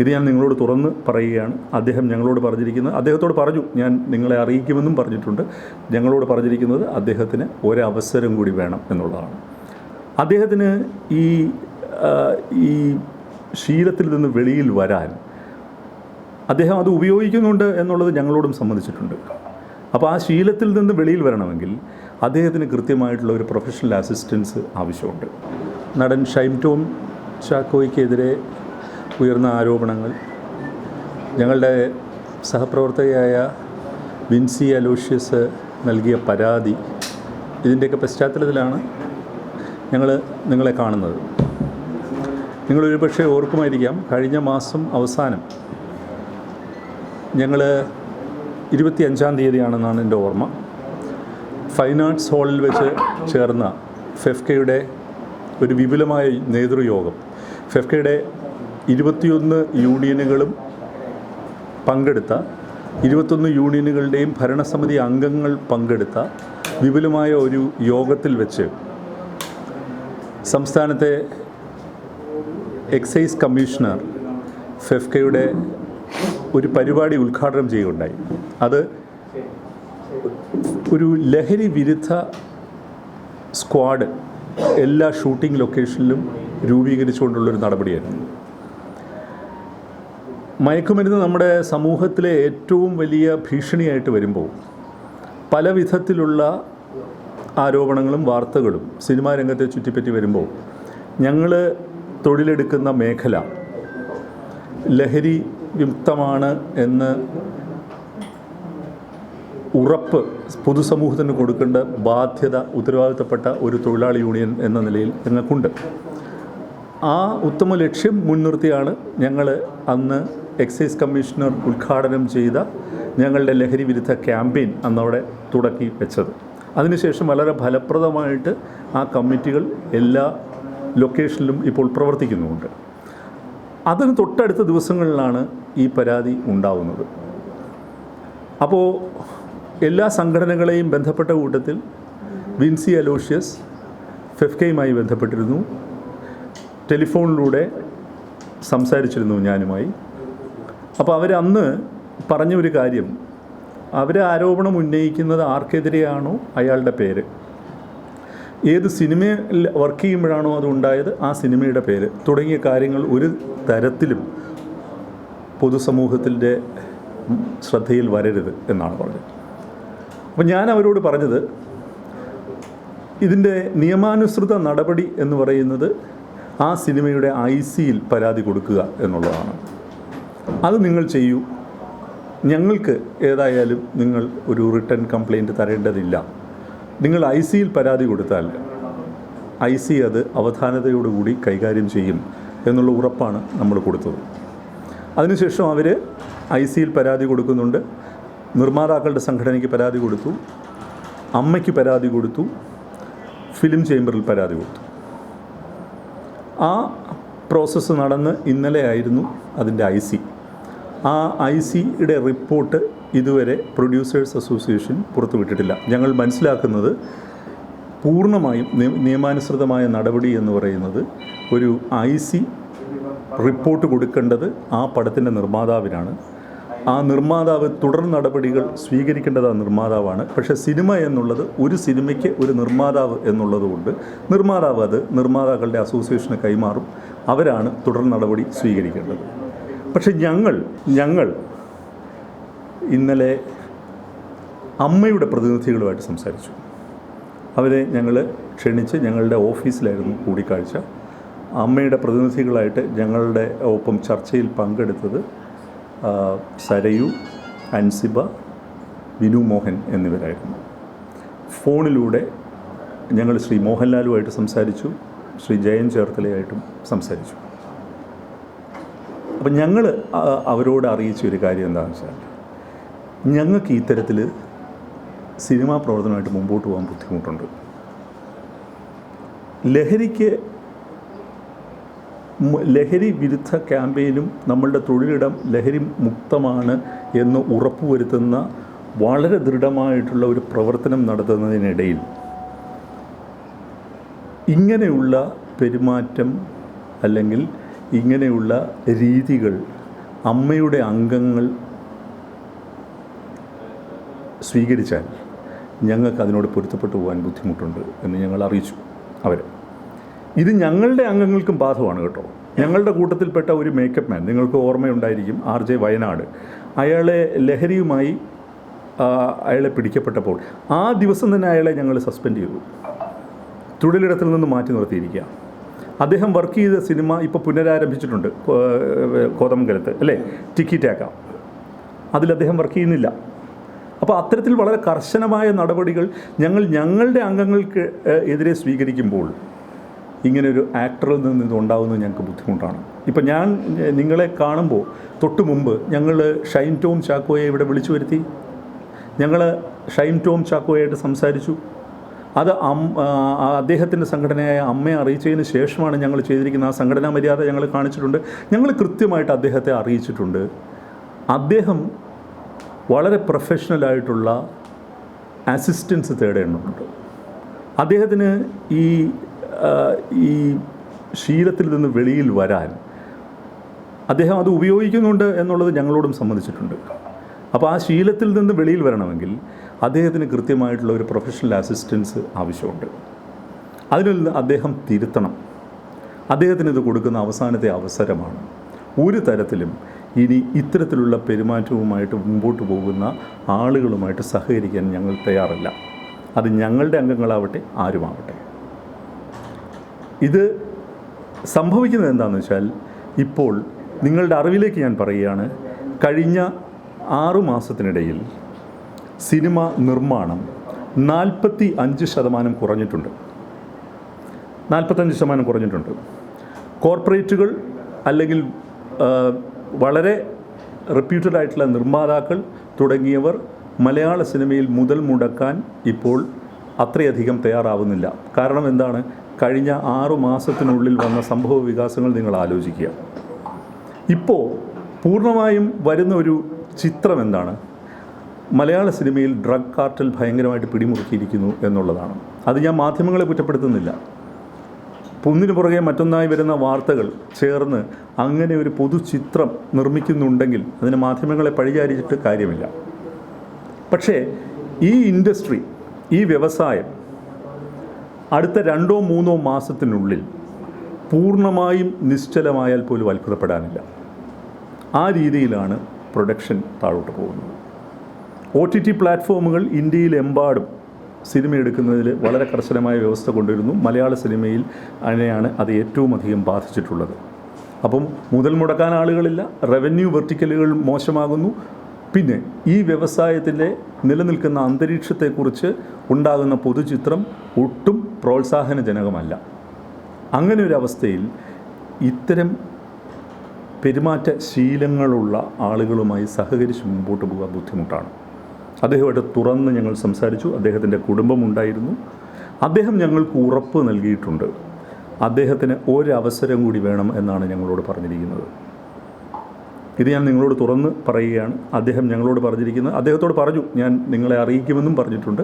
ഇത് ഞാൻ നിങ്ങളോട് തുറന്ന് പറയുകയാണ്. അദ്ദേഹം ഞങ്ങളോട് പറഞ്ഞിരിക്കുന്നത്, അദ്ദേഹത്തോട് പറഞ്ഞു, ഞാൻ നിങ്ങളെ അറിയിക്കുമെന്നും പറഞ്ഞിട്ടുണ്ട്. ഞങ്ങളോട് പറഞ്ഞിരിക്കുന്നത് അദ്ദേഹത്തിന് ഒരവസരം കൂടി വേണം എന്നുള്ളതാണ്. അദ്ദേഹത്തിന് ഈ ശീലത്തിൽ നിന്ന് വെളിയിൽ വരാൻ അദ്ദേഹം അത് ഉപയോഗിക്കുന്നുണ്ട് എന്നുള്ളത് ഞങ്ങളോടും സമ്മതിച്ചിട്ടുണ്ട്. അപ്പോൾ ആ ശീലത്തിൽ നിന്ന് വെളിയിൽ വരണമെങ്കിൽ അദ്ദേഹത്തിന് കൃത്യമായിട്ടുള്ള ഒരു പ്രൊഫഷണൽ അസിസ്റ്റൻസ് ആവശ്യമുണ്ട്. നടൻ ഷൈൻ ടോം ചാക്കോയ്ക്കെതിരെ ഉയർന്ന ആരോപണങ്ങൾ, ഞങ്ങളുടെ സഹപ്രവർത്തകയായ വിൻസി അലോഷ്യസ് നൽകിയ പരാതി, ഇതിൻ്റെയൊക്കെ പശ്ചാത്തലത്തിലാണ് ഞങ്ങൾ നിങ്ങളെ കാണുന്നത്. നിങ്ങളൊരു പക്ഷേ ഓർക്കുമായിരിക്കാം, കഴിഞ്ഞ മാസം അവസാനം ഞങ്ങൾ 25-ാം തീയതിയാണെന്നാണ് എൻ്റെ ഓർമ്മ, ഫൈൻ ആർട്സ് ഹാളിൽ വെച്ച് ചേർന്ന ഫെഫ്കയുടെ ഒരു വിപുലമായ നേതൃയോഗം, ഫെഫ്കയുടെ 21 യൂണിയനുകളും പങ്കെടുത്ത 21 യൂണിയനുകളുടെയും ഭരണസമിതി അംഗങ്ങൾ പങ്കെടുത്ത വിപുലമായ ഒരു യോഗത്തിൽ വെച്ച് സംസ്ഥാനത്തെ എക്സൈസ് കമ്മീഷണർ ഫെഫ്കയുടെ ഒരു പരിപാടി ഉദ്ഘാടനം ചെയ്യുകയുണ്ടായി. അത് ഒരു ലഹരി വിരുദ്ധ സ്ക്വാഡ് എല്ലാ ഷൂട്ടിംഗ് ലൊക്കേഷനിലും രൂപീകരിച്ചുകൊണ്ടുള്ളൊരു നടപടിയായിരുന്നു. മയക്കുമരുന്ന് നമ്മുടെ സമൂഹത്തിലെ ഏറ്റവും വലിയ ഭീഷണിയായിട്ട് വരുമ്പോൾ പല വിധത്തിലുള്ള ആരോപണങ്ങളും വാർത്തകളും സിനിമാ രംഗത്തെ ചുറ്റിപ്പറ്റി വരുമ്പോൾ ഞങ്ങൾ തൊഴിലെടുക്കുന്ന മേഖല ലഹരി വിമുക്തമാണ് എന്ന് ഉറപ്പ് പൊതുസമൂഹത്തിന് കൊടുക്കേണ്ട ബാധ്യത ഉത്തരവാദിത്തപ്പെട്ട ഒരു തൊഴിലാളി യൂണിയൻ എന്ന നിലയിൽ ഞങ്ങൾക്കുണ്ട്. ആ ഉത്തമ ലക്ഷ്യം മുൻനിർത്തിയാണ് ഞങ്ങൾ അന്ന് എക്സൈസ് കമ്മീഷണർ ഉദ്ഘാടനം ചെയ്ത ഞങ്ങളുടെ ലഹരി വിരുദ്ധ ക്യാമ്പയിൻ അന്നവിടെ തുടക്കി വെച്ചത്. അതിനുശേഷം വളരെ ഫലപ്രദമായിട്ട് ആ കമ്മിറ്റികൾ എല്ലാ ലൊക്കേഷനിലും ഇപ്പോൾ പ്രവർത്തിക്കുന്നുമുണ്ട്. അതിന് തൊട്ടടുത്ത ദിവസങ്ങളിലാണ് ഈ പരാതി ഉണ്ടാവുന്നത്. അപ്പോൾ എല്ലാ സംഘടനകളെയും ബന്ധപ്പെട്ട കൂട്ടത്തിൽ വിൻസി അലോഷ്യസ് ഫെഫ്കയുമായി ബന്ധപ്പെട്ടിരുന്നു, ടെലിഫോണിലൂടെ സംസാരിച്ചിരുന്നു ഞാനുമായി. അപ്പോൾ അവരന്ന് പറഞ്ഞ ഒരു കാര്യം, അവർ ആരോപണം ഉന്നയിക്കുന്നത് ആർക്കെതിരെയാണോ അയാളുടെ പേര്, ഏത് സിനിമയിൽ വർക്ക് ചെയ്യുമ്പോഴാണോ അതുണ്ടായത് ആ സിനിമയുടെ പേര് തുടങ്ങിയ കാര്യങ്ങൾ ഒരു തരത്തിലും പൊതുസമൂഹത്തിൻ്റെ ശ്രദ്ധയിൽ വരരുത് എന്നാണ് പറഞ്ഞത്. അപ്പോൾ ഞാൻ അവരോട് പറഞ്ഞത്, ഇതിൻ്റെ നിയമാനുസൃത നടപടി എന്ന് പറയുന്നത് ആ സിനിമയുടെ ICയിൽ പരാതി കൊടുക്കുക എന്നുള്ളതാണ്. അത് നിങ്ങൾ ചെയ്യൂ. ഞങ്ങൾക്ക് ഏതായാലും നിങ്ങൾ ഒരു റിട്ടൺ കംപ്ലയിൻറ്റ് തരേണ്ടതില്ല. നിങ്ങൾ ICയിൽ പരാതി കൊടുത്താൽ IC അത് അവധാനതയോടുകൂടി കൈകാര്യം ചെയ്യും എന്നുള്ള ഉറപ്പാണ് നമ്മൾ കൊടുത്തത്. അതിനുശേഷം അവർ ICയിൽ പരാതി കൊടുക്കുന്നുണ്ട്. നിർമ്മാതാക്കളുടെ സംഘടനയ്ക്ക് പരാതി കൊടുത്തു, അമ്മയ്ക്ക് പരാതി കൊടുത്തു, ഫിലിം ചേംബറിൽ പരാതി കൊടുത്തു. ആ പ്രോസസ്സ് നടന്ന് ഇന്നലെ ആയിരുന്നു അതിൻ്റെ IC. ആ ICയുടെ റിപ്പോർട്ട് ഇതുവരെ പ്രൊഡ്യൂസേഴ്സ് അസോസിയേഷൻ പുറത്തുവിട്ടിട്ടില്ല. ഞങ്ങൾ മനസ്സിലാക്കുന്നത് പൂർണ്ണമായും നിയമാനുസൃതമായ നടപടി എന്ന് പറയുന്നത് ഒരു IC റിപ്പോർട്ട് കൊടുക്കേണ്ടത് ആ പടത്തിൻ്റെ നിർമ്മാതാവിനാണ്. ആ നിർമ്മാതാവ് തുടർ നടപടികൾ സ്വീകരിക്കേണ്ടത് ആ നിർമ്മാതാവാണ്. പക്ഷേ സിനിമ എന്നുള്ളത് ഒരു സിനിമയ്ക്ക് ഒരു നിർമ്മാതാവ് എന്നുള്ളതുകൊണ്ട് നിർമ്മാതാവ് അത് നിർമ്മാതാക്കളുടെ അസോസിയേഷന് കൈമാറും. അവരാണ് തുടർ നടപടി സ്വീകരിക്കേണ്ടത്. പക്ഷെ ഞങ്ങൾ ഇന്നലെ അമ്മയുടെ പ്രതിനിധികളുമായിട്ട് സംസാരിച്ചു. അവരെ ഞങ്ങൾ ക്ഷണിച്ച് ഞങ്ങളുടെ ഓഫീസിലായിരുന്നു കൂടിക്കാഴ്ച. അമ്മയുടെ പ്രതിനിധികളായിട്ട് ഞങ്ങളുടെ ഒപ്പം ചർച്ചയിൽ പങ്കെടുത്തത് സരയു, അൻസിബ, വിനു മോഹൻ എന്നിവരായിരുന്നു. ഫോണിലൂടെ ഞങ്ങൾ ശ്രീ മോഹൻലാലുമായിട്ട് സംസാരിച്ചു, ശ്രീ ജയൻ ചേർത്തലയായിട്ടും സംസാരിച്ചു. അപ്പം ഞങ്ങൾ അവരോട് അറിയിച്ച ഒരു കാര്യം എന്താണെന്ന് വെച്ചാൽ, ഞങ്ങൾക്ക് ഇത്തരത്തിൽ സിനിമാ പ്രവർത്തനമായിട്ട് മുമ്പോട്ട് പോകാൻ ബുദ്ധിമുട്ടുണ്ട്. ലഹരി വിരുദ്ധ ക്യാമ്പയിനും നമ്മളുടെ തൊഴിലിടം ലഹരി മുക്തമാണ് എന്ന് ഉറപ്പുവരുത്തുന്ന വളരെ ദൃഢമായിട്ടുള്ള ഒരു പ്രവർത്തനം നടത്തുന്നതിനിടയിൽ ഇങ്ങനെയുള്ള പെരുമാറ്റം അല്ലെങ്കിൽ ഇങ്ങനെയുള്ള രീതികൾ അമ്മയുടെ അംഗങ്ങൾ സ്വീകരിച്ചാൽ ഞങ്ങൾക്ക് അതിനോട് പൊരുത്തപ്പെട്ടു പോകാൻ ബുദ്ധിമുട്ടുണ്ട് എന്ന് ഞങ്ങൾ അറിയിച്ചു അവർ. ഇത് ഞങ്ങളുടെ അംഗങ്ങൾക്കും ബാധകമാണ് കേട്ടോ. ഞങ്ങളുടെ കൂട്ടത്തിൽപ്പെട്ട ഒരു മേക്കപ്പ് മാൻ, നിങ്ങൾക്ക് ഓർമ്മയുണ്ടായിരിക്കും, RJ വയനാട്, അയാളെ ലഹരിയുമായി അയാളെ പിടിക്കപ്പെട്ടപ്പോൾ ആ ദിവസം തന്നെ അയാളെ ഞങ്ങൾ സസ്പെൻഡ് ചെയ്തു, തൊഴിലിടത്തിൽ നിന്ന് മാറ്റി നിർത്തിയിരിക്കുക. അദ്ദേഹം വർക്ക് ചെയ്ത സിനിമ ഇപ്പോൾ പുനരാരംഭിച്ചിട്ടുണ്ട് കോതമംഗലത്ത്, അല്ലേ, ടിക്കി ടാക്ക. അതിൽ അദ്ദേഹം വർക്ക് ചെയ്യുന്നില്ല. അപ്പോൾ അത്തരത്തിൽ വളരെ കർശനമായ നടപടികൾ ഞങ്ങളുടെ അംഗങ്ങൾക്ക് എതിരെ സ്വീകരിക്കുമ്പോൾ ഇങ്ങനൊരു ആക്ടറിൽ നിന്ന് ഇതുണ്ടാകുന്നത് ഞങ്ങൾക്ക് ബുദ്ധിമുട്ടാണ്. ഇപ്പം ഞാൻ നിങ്ങളെ കാണുമ്പോൾ തൊട്ട് മുമ്പ് ഞങ്ങൾ ഷൈൻ ടോം ചാക്കോയെ ഇവിടെ വിളിച്ചു വരുത്തി. ഞങ്ങൾ ഷൈൻ ടോം ചാക്കോയായിട്ട് സംസാരിച്ചു. അത് അദ്ദേഹത്തിൻ്റെ സംഘടനയായ അമ്മയെ അറിയിച്ചതിന് ശേഷമാണ് ഞങ്ങൾ ചെയ്തിരിക്കുന്ന ആ സംഘടനാ മര്യാദ ഞങ്ങൾ കാണിച്ചിട്ടുണ്ട്. ഞങ്ങൾ കൃത്യമായിട്ട് അദ്ദേഹത്തെ അറിയിച്ചിട്ടുണ്ട്. അദ്ദേഹം വളരെ പ്രൊഫഷണലായിട്ടുള്ള അസിസ്റ്റൻസ് തേടേണ്ടതുണ്ട്. അദ്ദേഹത്തിന് ഈ ശീലത്തിൽ നിന്ന് വെളിയിൽ വരാൻ അദ്ദേഹം അത് ഉപയോഗിക്കുന്നുണ്ട് എന്നുള്ളത് ഞങ്ങളോടും സമ്മതിച്ചിട്ടുണ്ട്. അപ്പോൾ ആ ശീലത്തിൽ നിന്ന് വെളിയിൽ വരണമെങ്കിൽ അദ്ദേഹത്തിന് കൃത്യമായിട്ടുള്ള ഒരു പ്രൊഫഷണൽ അസിസ്റ്റൻസ് ആവശ്യമുണ്ട്. അതിൽ അദ്ദേഹം തിരുത്തണം. അദ്ദേഹത്തിന് ഇത് കൊടുക്കുന്ന അവസാനത്തെ അവസരമാണ്. ഒരു തരത്തിലും ഇനി ഇത്തരത്തിലുള്ള പെരുമാറ്റവുമായിട്ട് മുമ്പോട്ട് പോകുന്ന ആളുകളുമായിട്ട് സഹകരിക്കാൻ ഞങ്ങൾ തയ്യാറല്ല. അത് ഞങ്ങളുടെ അംഗങ്ങളാവട്ടെ ആരുമാവട്ടെ. ഇത് സംഭവിക്കുന്നത് എന്താണെന്ന് വെച്ചാൽ, ഇപ്പോൾ നിങ്ങളുടെ അറിവിലേക്ക് ഞാൻ പറയുകയാണ്, കഴിഞ്ഞ 6 മാസത്തിനിടയിൽ സിനിമ നിർമ്മാണം 45% കുറഞ്ഞിട്ടുണ്ട്. 45% കുറഞ്ഞിട്ടുണ്ട്. കോർപ്പറേറ്റുകൾ അല്ലെങ്കിൽ വളരെ റെപ്യൂട്ടഡ് ആയിട്ടുള്ള നിർമ്മാതാക്കൾ തുടങ്ങിയവർ മലയാള സിനിമയിൽ മുതൽ മുടക്കാൻ ഇപ്പോൾ അത്രയധികം തയ്യാറാവുന്നില്ല. കാരണം എന്താണ്? കഴിഞ്ഞ 6 മാസത്തിനുള്ളിൽ വന്ന സംഭവ വികാസങ്ങൾ നിങ്ങൾ ആലോചിക്കുക. ഇപ്പോൾ പൂർണ്ണമായും വരുന്ന ഒരു ചിത്രം എന്താണ്? മലയാള സിനിമയിൽ ഡ്രഗ് കാർട്ടൽ ഭയങ്കരമായിട്ട് പിടിമുറുക്കിയിരിക്കുന്നു എന്നുള്ളതാണ്. അത് ഞാൻ മാധ്യമങ്ങളെ കുറ്റപ്പെടുത്തുന്നില്ല. ഒന്നിനു പുറകെ മറ്റൊന്നായി വരുന്ന വാർത്തകൾ ചേർന്ന് അങ്ങനെ ഒരു പൊതുചിത്രം നിർമ്മിക്കുന്നുണ്ടെങ്കിൽ അതിന് മാധ്യമങ്ങളെ പഴിചാരിച്ചിട്ട് കാര്യമില്ല. പക്ഷേ ഈ ഇൻഡസ്ട്രി, ഈ വ്യവസായം അടുത്ത 2-3 മാസത്തിനുള്ളിൽ പൂർണ്ണമായും നിശ്ചലമായാൽ പോലും അത്ഭുതപ്പെടാനില്ല. ആ രീതിയിലാണ് പ്രൊഡക്ഷൻ താഴോട്ട് പോകുന്നത്. OTT പ്ലാറ്റ്ഫോമുകൾ ഇന്ത്യയിലെമ്പാടും സിനിമ എടുക്കുന്നതിൽ വളരെ കർശനമായ വ്യവസ്ഥ കൊണ്ടുവരുന്നു. മലയാള സിനിമയിൽ അതിനെയാണ് അത് ഏറ്റവും അധികം ബാധിച്ചിട്ടുള്ളത്. അപ്പം മുതൽ മുടക്കാൻ ആളുകളില്ല, റവന്യൂ വെർട്ടിക്കലുകൾ മോശമാകുന്നു. പിന്നെ ഈ വ്യവസായത്തിൻ്റെ നിലനിൽക്കുന്ന അന്തരീക്ഷത്തെക്കുറിച്ച് ഉണ്ടാകുന്ന പൊതുചിത്രം ഒട്ടും പ്രോത്സാഹനജനകമല്ല. അങ്ങനെ ഒരു അവസ്ഥയിൽ ഇത്തരം പെരുമാറ്റ ശീലങ്ങളുള്ള ആളുകളുമായി സഹകരിച്ച് മുമ്പോട്ട് പോകാൻ ബുദ്ധിമുട്ടാണ്. അദ്ദേഹമായിട്ട് തുറന്ന് ഞങ്ങൾ സംസാരിച്ചു. അദ്ദേഹത്തിൻ്റെ കുടുംബമുണ്ടായിരുന്നു. അദ്ദേഹം ഞങ്ങൾക്ക് ഉറപ്പ് നൽകിയിട്ടുണ്ട്. അദ്ദേഹത്തിന് ഒരവസരം കൂടി വേണം എന്നാണ് ഞങ്ങളോട് പറഞ്ഞിരിക്കുന്നത്. ഇത് ഞാൻ നിങ്ങളോട് തുറന്ന് പറയുകയാണ്. അദ്ദേഹം ഞങ്ങളോട് പറഞ്ഞിരിക്കുന്നത്, അദ്ദേഹത്തോട് പറഞ്ഞു, ഞാൻ നിങ്ങളെ അറിയിക്കുമെന്നും പറഞ്ഞിട്ടുണ്ട്.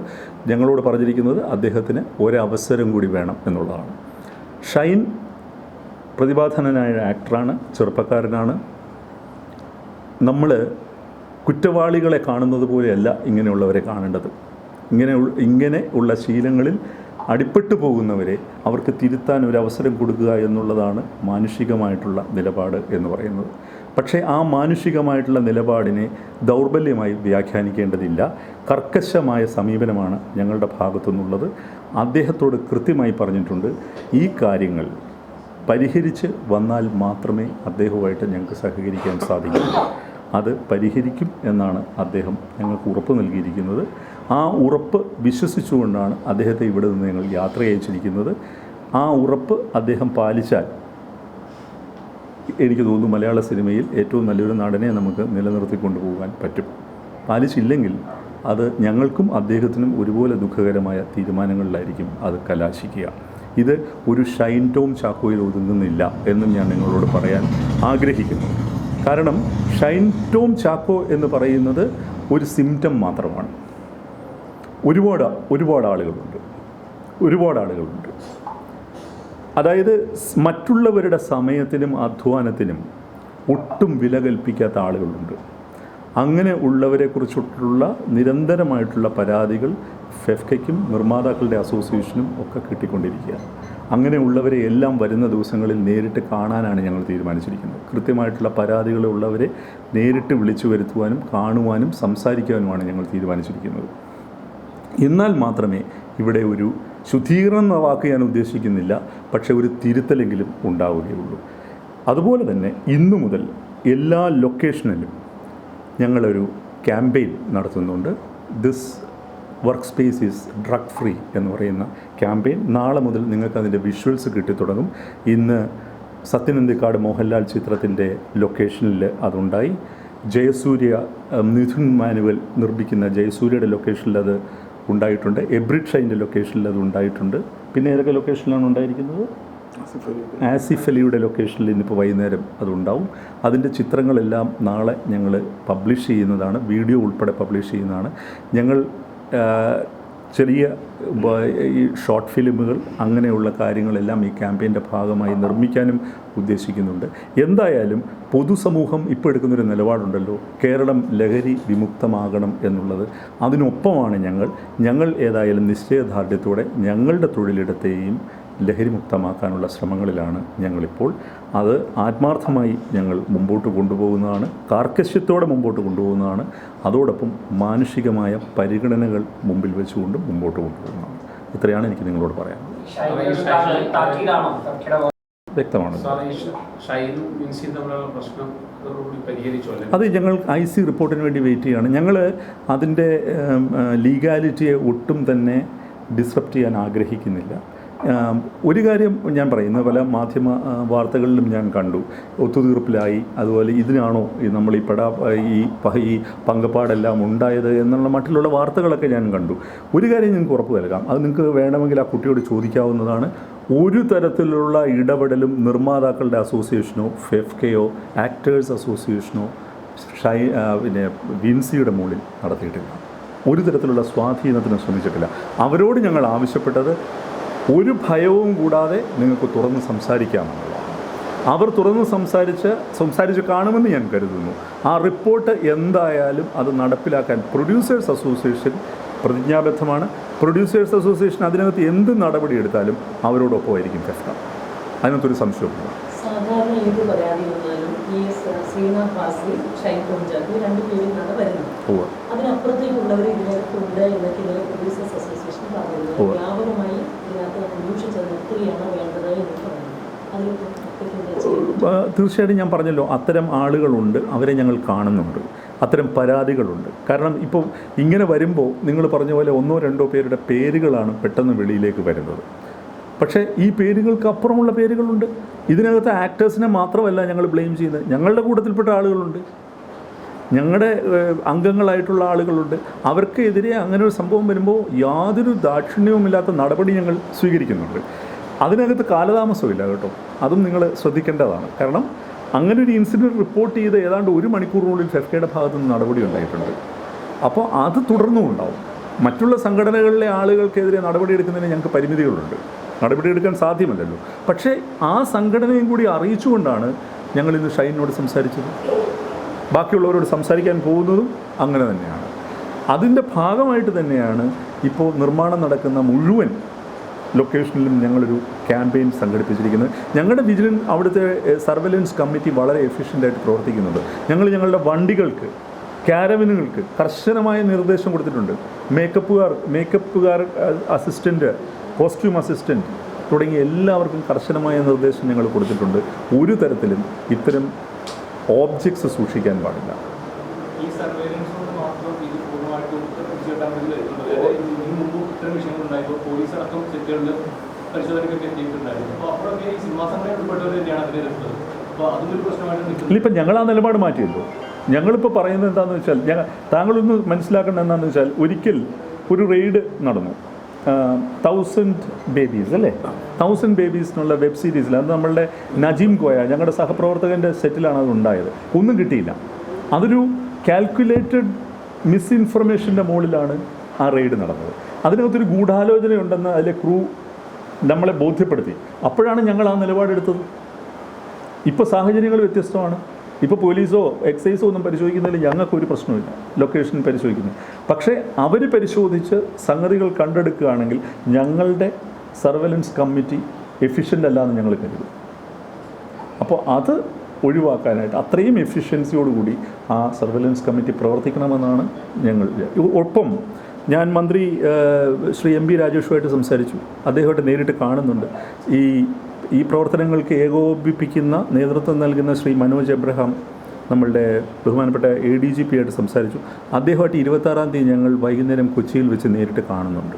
ഞങ്ങളോട് പറഞ്ഞിരിക്കുന്നത് അദ്ദേഹത്തിന് ഒരവസരം കൂടി വേണം എന്നുള്ളതാണ്. ഷൈൻ പ്രതിഭാധനനായ ആക്ടറാണ്, ചെറുപ്പക്കാരനാണ്. നമ്മൾ കുറ്റവാളികളെ കാണുന്നത് പോലെയല്ല ഇങ്ങനെയുള്ളവരെ കാണേണ്ടത്. ഇങ്ങനെ ഉള്ള ശീലങ്ങളിൽ അടിപ്പെട്ടു പോകുന്നവരെ അവർക്ക് തിരുത്താൻ ഒരു അവസരം കൊടുക്കുക എന്നുള്ളതാണ് മാനുഷികമായിട്ടുള്ള നിലപാട് എന്ന് പറയുന്നത്. പക്ഷേ ആ മാനുഷികമായിട്ടുള്ള നിലപാടിനെ ദൗർബല്യമായി വ്യാഖ്യാനിക്കേണ്ടതില്ല. കർക്കശമായ സമീപനമാണ് ഞങ്ങളുടെ ഭാഗത്തുനിന്നുള്ളത്. അദ്ദേഹത്തോട് കൃത്യമായി പറഞ്ഞിട്ടുണ്ട്, ഈ കാര്യങ്ങൾ പരിഹരിച്ച് വന്നാൽ മാത്രമേ അദ്ദേഹവുമായിട്ട് ഞങ്ങൾക്ക് സഹകരിക്കാൻ സാധിക്കൂ. അത് പരിഹരിക്കും എന്നാണ് അദ്ദേഹം ഞങ്ങൾക്ക് ഉറപ്പ് നൽകിയിരിക്കുന്നത്. ആ ഉറപ്പ് വിശ്വസിച്ചുകൊണ്ടാണ് അദ്ദേഹത്തെ ഇവിടെ നിന്ന് ഞങ്ങൾ യാത്ര അയച്ചിരിക്കുന്നത്. ആ ഉറപ്പ് അദ്ദേഹം പാലിച്ചാൽ എനിക്ക് തോന്നുന്നു മലയാള സിനിമയിൽ ഏറ്റവും നല്ലൊരു നടനെ നമുക്ക് നിലനിർത്തിക്കൊണ്ടു പോകാൻ പറ്റും. പാലിച്ചില്ലെങ്കിൽ അത് ഞങ്ങൾക്കും അദ്ദേഹത്തിനും ഒരുപോലെ ദുഃഖകരമായ തീരുമാനങ്ങളിലായിരിക്കും അത് കലാശിക്കുക. ഇത് ഒരു ഷൈൻ ടോം ചാക്കോയിൽ ഒതുങ്ങുന്നില്ല എന്നും ഞാൻ നിങ്ങളോട് പറയാൻ ആഗ്രഹിക്കുന്നു. കാരണം ഷൈൻ ടോം ചാക്കോ എന്ന് പറയുന്നത് ഒരു സിംറ്റം മാത്രമാണ്. ഒരുപാട് ആളുകളുണ്ട്. അതായത് മറ്റുള്ളവരുടെ സമയത്തിനും അധ്വാനത്തിനും ഒട്ടും വില കൽപ്പിക്കാത്ത ആളുകളുണ്ട്. അങ്ങനെ ഉള്ളവരെക്കുറിച്ചിട്ടുള്ള നിരന്തരമായിട്ടുള്ള പരാതികൾ ഫെഫ്കയ്ക്കും നിർമ്മാതാക്കളുടെ അസോസിയേഷനും ഒക്കെ കിട്ടിക്കൊണ്ടിരിക്കുകയാണ്. അങ്ങനെയുള്ളവരെ എല്ലാം വരുന്ന ദിവസങ്ങളിൽ നേരിട്ട് കാണാനാണ് ഞങ്ങൾ തീരുമാനിച്ചിരിക്കുന്നത്. കൃത്യമായിട്ടുള്ള പരാതികളുള്ളവരെ നേരിട്ട് വിളിച്ചു വരുത്തുവാനും കാണുവാനും സംസാരിക്കുവാനുമാണ് ഞങ്ങൾ തീരുമാനിച്ചിരിക്കുന്നത്. എന്നാൽ മാത്രമേ ഇവിടെ ഒരു ശുദ്ധീകരണം എന്ന വാക്ക് ഞാൻ ഉദ്ദേശിക്കുന്നില്ല, പക്ഷേ ഒരു തിരുത്തലെങ്കിലും ഉണ്ടാവുകയുള്ളൂ. അതുപോലെ തന്നെ ഇന്നു മുതൽ എല്ലാ ലൊക്കേഷനിലും ഞങ്ങളൊരു ക്യാമ്പയിൻ നടത്തുന്നുണ്ട്. This work space is drug free എന്ന് പറയുന്ന ക്യാമ്പയിൻ. നാളെ മുതൽ നിങ്ങൾക്ക് അതിൻ്റെ വിഷ്വൽസ് കിട്ടിത്തുടങ്ങും. ഇന്ന് സത്യനന്ദിക്കാട് മോഹൻലാൽ ചിത്രത്തിൻ്റെ ലൊക്കേഷനിൽ അതുണ്ടായി. ജയസൂര്യ, മിഥുൻ മാനുവൽ നിർമ്മിക്കുന്ന ജയസൂര്യയുടെ ലൊക്കേഷനിൽ അത് ഉണ്ടായിട്ടുണ്ട്. എബ്രിഡ് ഷൈൻ്റെ ലൊക്കേഷനിൽ അത് ഉണ്ടായിട്ടുണ്ട്. പിന്നെ ഏതൊക്കെ ലൊക്കേഷനിലാണ് ഉണ്ടായിരിക്കുന്നത്? ആസിഫ് അലിയുടെ ലൊക്കേഷനിൽ ഇന്നിപ്പോൾ വൈകുന്നേരം അതുണ്ടാവും. അതിൻ്റെ ചിത്രങ്ങളെല്ലാം നാളെ ഞങ്ങൾ പബ്ലിഷ് ചെയ്യുന്നതാണ്, വീഡിയോ ഉൾപ്പെടെ പബ്ലിഷ് ചെയ്യുന്നതാണ്. ഞങ്ങൾ ചെറിയ ഈ ഷോർട്ട് ഫിലിമുകൾ അങ്ങനെയുള്ള കാര്യങ്ങളെല്ലാം ഈ ക്യാമ്പയിൻ്റെ ഭാഗമായി നിർമ്മിക്കാനും ഉദ്ദേശിക്കുന്നുണ്ട്. എന്തായാലും പൊതുസമൂഹം ഇപ്പോൾ എടുക്കുന്നൊരു നിലപാടുണ്ടല്ലോ, കേരളം ലഹരി വിമുക്തമാകണം എന്നുള്ളത്. അതിനൊപ്പമാണ് ഞങ്ങൾ ഏതായാലും നിശ്ചയദാർഢ്യത്തോടെ ഞങ്ങളുടെ തൊഴിലിടത്തെയും ലഹരിമുക്തമാക്കാനുള്ള ശ്രമങ്ങളിലാണ് ഞങ്ങളിപ്പോൾ. അത് ആത്മാർത്ഥമായി ഞങ്ങൾ മുമ്പോട്ട് കൊണ്ടുപോകുന്നതാണ്, കാർക്കശ്യത്തോടെ മുമ്പോട്ട് കൊണ്ടുപോകുന്നതാണ്. അതോടൊപ്പം മാനുഷികമായ പരിഗണനകൾ മുമ്പിൽ വെച്ചുകൊണ്ട് മുമ്പോട്ട് കൊണ്ടുപോകുന്നതാണ്. ഇത്രയാണ് എനിക്ക് നിങ്ങളോട് പറയാനുള്ളത്. വ്യക്തമാണ്. അത് ഞങ്ങൾ IC റിപ്പോർട്ടിന് വേണ്ടി വെയിറ്റ് ചെയ്യുകയാണ്. ഞങ്ങൾ അതിൻ്റെ ലീഗാലിറ്റിയെ ഒട്ടും തന്നെ ഡിസ്റപ്റ്റ് ചെയ്യാൻ ആഗ്രഹിക്കുന്നില്ല. ഒരു കാര്യം ഞാൻ പറയുന്ന പല മാധ്യമ വാർത്തകളിലും ഞാൻ കണ്ടു, ഒത്തുതീർപ്പിലായി, അതുപോലെ ഇതിനാണോ നമ്മൾ ഈ പങ്കപ്പാടെല്ലാം ഉണ്ടായത് എന്നുള്ള മറ്റുള്ള വാർത്തകളൊക്കെ ഞാൻ കണ്ടു. ഒരു കാര്യം നിങ്ങൾക്ക് ഉറപ്പ് നൽകാം, അത് നിങ്ങൾക്ക് വേണമെങ്കിൽ ആ കുട്ടിയോട് ചോദിക്കാവുന്നതാണ്. ഒരു തരത്തിലുള്ള ഇടപെടലും നിർമ്മാതാക്കളുടെ അസോസിയേഷനോ ഫെഫ്കയോ ആക്ടേഴ്സ് അസോസിയേഷനോ പിന്നെ വിൻസിയുടെ മുകളിൽ നടത്തിയിട്ടില്ല. ഒരു തരത്തിലുള്ള സ്വാധീനത്തിനും ശ്രമിച്ചിട്ടില്ല. അവരോട് ഞങ്ങൾ ആവശ്യപ്പെട്ടത് ഒരു ഭയവും കൂടാതെ നിങ്ങൾക്ക് തുറന്ന് സംസാരിക്കാമെന്നുള്ളതാണ്. അവർ തുറന്ന് സംസാരിച്ച് കാണുമെന്ന് ഞാൻ കരുതുന്നു. ആ റിപ്പോർട്ട് എന്തായാലും അത് നടപ്പിലാക്കാൻ പ്രൊഡ്യൂസേഴ്സ് അസോസിയേഷൻ പ്രതിജ്ഞാബദ്ധമാണ്. പ്രൊഡ്യൂസേഴ്സ് അസോസിയേഷൻ അതിനകത്ത് എന്ത് നടപടി എടുത്താലും അവരോടൊപ്പമായിരിക്കും ഫെഫ്ക. അതിനകത്തൊരു സംശയമില്ല. സാധാരണ ഏത് പരാതി വന്നാലും ഈ ശ്രീനാഥ് ബാസി, ഷൈൻ കുഞ്ചാക്കോ രണ്ട് പേരിലാണ് വരുന്നത്. അതിനപ്പുറത്തേക്കുള്ളവർ ഇതിനകത്തുണ്ട് എന്നൊക്കെ പ്രൊഡ്യൂസേഴ്സ് അസോസിയേഷൻ പറയുന്നത്. വ്യാപകമായി ഇതിനകത്ത് അന്വേഷിച്ചത് നിർത്തുകയാണ് വേണ്ടത് എന്ന് പറയുന്നത്. തീർച്ചയായിട്ടും ഞാൻ പറഞ്ഞല്ലോ, അത്തരം ആളുകളുണ്ട്, അവരെ ഞങ്ങൾ കാണുന്നുണ്ട്. അത്തരം പരാതികളുണ്ട്. കാരണം ഇപ്പോൾ ഇങ്ങനെ വരുമ്പോൾ നിങ്ങൾ പറഞ്ഞ പോലെ 1-2 പേരുടെ പേരുകളാണ് പെട്ടെന്ന് വെളിയിലേക്ക് വരുന്നത്. പക്ഷേ ഈ പേരുകൾക്ക് അപ്പുറമുള്ള പേരുകളുണ്ട്. ഇതിനകത്ത് ആക്ടേഴ്സിനെ മാത്രമല്ല ഞങ്ങൾ ബ്ലെയിം ചെയ്യുന്നത്, ഞങ്ങളുടെ കൂട്ടത്തിൽപ്പെട്ട ആളുകളുണ്ട്, ഞങ്ങളുടെ അംഗങ്ങളായിട്ടുള്ള ആളുകളുണ്ട്. അവർക്കെതിരെ അങ്ങനെ ഒരു സംഭവം വരുമ്പോൾ യാതൊരു ദാക്ഷിണ്യവുമില്ലാത്ത നടപടി ഞങ്ങൾ സ്വീകരിക്കുന്നുണ്ട്. അതിനകത്ത് കാലതാമസമില്ല കേട്ടോ, അതും നിങ്ങൾ ശ്രദ്ധിക്കേണ്ടതാണ്. കാരണം അങ്ങനെ ഒരു ഇൻസിഡൻറ്റ് റിപ്പോർട്ട് ചെയ്ത് ഏതാണ്ട് 1 മണിക്കൂറിനുള്ളിൽ ഫെഫ്കയുടെ ഭാഗത്തു നിന്ന് നടപടി ഉണ്ടായിട്ടുണ്ട്. അപ്പോൾ അത് തുടർന്നും ഉണ്ടാവും. മറ്റുള്ള സംഘടനകളിലെ ആളുകൾക്കെതിരെ നടപടിയെടുക്കുന്നതിന് ഞങ്ങൾക്ക് പരിമിതികളുണ്ട്, നടപടിയെടുക്കാൻ സാധ്യമല്ലല്ലോ. പക്ഷേ ആ സംഘടനയും കൂടി അറിയിച്ചുകൊണ്ടാണ് ഞങ്ങൾ ഇന്ന് ഷൈനോട് സംസാരിച്ചത്. ബാക്കിയുള്ളവരോട് സംസാരിക്കാൻ പോകുന്നതും അങ്ങനെ തന്നെയാണ്. അതിൻ്റെ ഭാഗമായിട്ട് തന്നെയാണ് ഇപ്പോൾ നിർമ്മാണം നടക്കുന്ന മുഴുവൻ ലൊക്കേഷനിലും ഞങ്ങളൊരു ക്യാമ്പയിൻ സംഘടിപ്പിച്ചിരിക്കുന്നത്. ഞങ്ങളുടെ അവിടുത്തെ സർവൈലൻസ് കമ്മിറ്റി വളരെ എഫിഷ്യൻ്റായിട്ട് പ്രവർത്തിക്കുന്നുണ്ട്. ഞങ്ങളുടെ വണ്ടികൾക്ക്, ക്യാരവനുകൾക്ക് കർശനമായ നിർദ്ദേശം കൊടുത്തിട്ടുണ്ട്. മേക്കപ്പുകാർ അസിസ്റ്റൻ്റ്, കോസ്റ്റ്യൂം അസിസ്റ്റൻറ്റ് തുടങ്ങിയ എല്ലാവർക്കും കർശനമായ നിർദ്ദേശം ഞങ്ങൾ കൊടുത്തിട്ടുണ്ട്. ഒരു തരത്തിലും ഇത്തരം ഓബ്ജക്ട്സ് സൂക്ഷിക്കാൻ പാടില്ല. ഈ സർവൈലൻസ് കൊണ്ട് മാത്രം ഇത് പൂർണ്ണമായിട്ടും വിഷയങ്ങളുണ്ടായപ്പോൾ പോലീസ് അടക്കം സെറ്റുകളിൽ പരിശോധനയ്ക്കൊക്കെ എത്തിയിട്ടുണ്ടായിരുന്നു. അപ്പോൾ അപ്പോഴൊക്കെ ഈ സിനിമാ സംഘടന ഉൾപ്പെട്ടവർ തന്നെയാണ് അതിനെ എതിർത്തത്. അപ്പോൾ അതൊരു പ്രശ്നമായിട്ട് നിൽക്കുന്നത്. ഇപ്പം ഞങ്ങൾ ആ നിലപാട് മാറ്റിയല്ലോ. ഞങ്ങളിപ്പോൾ പറയുന്നത് എന്താണെന്ന് വെച്ചാൽ, താങ്കളൊന്ന് മനസ്സിലാക്കേണ്ടത് എന്താണെന്ന് വെച്ചാൽ, ഒരിക്കൽ ഒരു റെയ്ഡ് നടന്നു 1000 Babies അല്ലേ, 1000 Babies എന്നുള്ള വെബ് സീരീസിൽ. അത് നമ്മളുടെ നജീം കോയ, ഞങ്ങളുടെ സഹപ്രവർത്തകൻ്റെ സെറ്റിലാണ് അത് ഉണ്ടായത്. ഒന്നും കിട്ടിയില്ല. അതൊരു കാൽക്കുലേറ്റഡ് മിസ്ഇൻഫർമേഷൻ്റെ മുകളിലാണ് ആ റെയ്ഡ് നടന്നത്. അതിനകത്തൊരു ഗൂഢാലോചനയുണ്ടെന്ന് അതിലെ ക്രൂ നമ്മളെ ബോധ്യപ്പെടുത്തി. അപ്പോഴാണ് ഞങ്ങൾ ആ നിലപാടെടുത്തത്. ഇപ്പോൾ സാഹചര്യങ്ങൾ വ്യത്യസ്തമാണ്. ഇപ്പോൾ പോലീസോ എക്സൈസോ ഒന്നും പരിശോധിക്കുന്നതിൽ ഞങ്ങൾക്കൊരു പ്രശ്നമില്ല, ലൊക്കേഷൻ പരിശോധിക്കുന്നു. പക്ഷേ അവർ പരിശോധിച്ച് സംഗതികൾ കണ്ടെടുക്കുകയാണെങ്കിൽ ഞങ്ങളുടെ സർവൈലൻസ് കമ്മിറ്റി എഫിഷ്യൻ്റ് അല്ലാന്ന് ഞങ്ങൾ കരുതും. അപ്പോൾ അത് ഒഴിവാക്കാനായിട്ട് അത്രയും എഫിഷ്യൻസിയോടുകൂടി ആ സർവൈലൻസ് കമ്മിറ്റി പ്രവർത്തിക്കണമെന്നാണ് ഞങ്ങൾ. ഒപ്പം ഞാൻ മന്ത്രി ശ്രീ MP രാജേഷുമായിട്ട് സംസാരിച്ചു. അദ്ദേഹമായിട്ട് നേരിട്ട് കാണുന്നുണ്ട്. ഈ പ്രവർത്തനങ്ങൾക്ക് ഏകോപിപ്പിക്കുന്ന നേതൃത്വം നൽകുന്ന ശ്രീ മനോജ് എബ്രഹാം, നമ്മളുടെ ബഹുമാനപ്പെട്ട ADGP ആയിട്ട് സംസാരിച്ചു. അദ്ദേഹമായിട്ട് 26-ാം തീയതി ഞങ്ങൾ വൈകുന്നേരം കൊച്ചിയിൽ വെച്ച് നേരിട്ട് കാണുന്നുണ്ട്.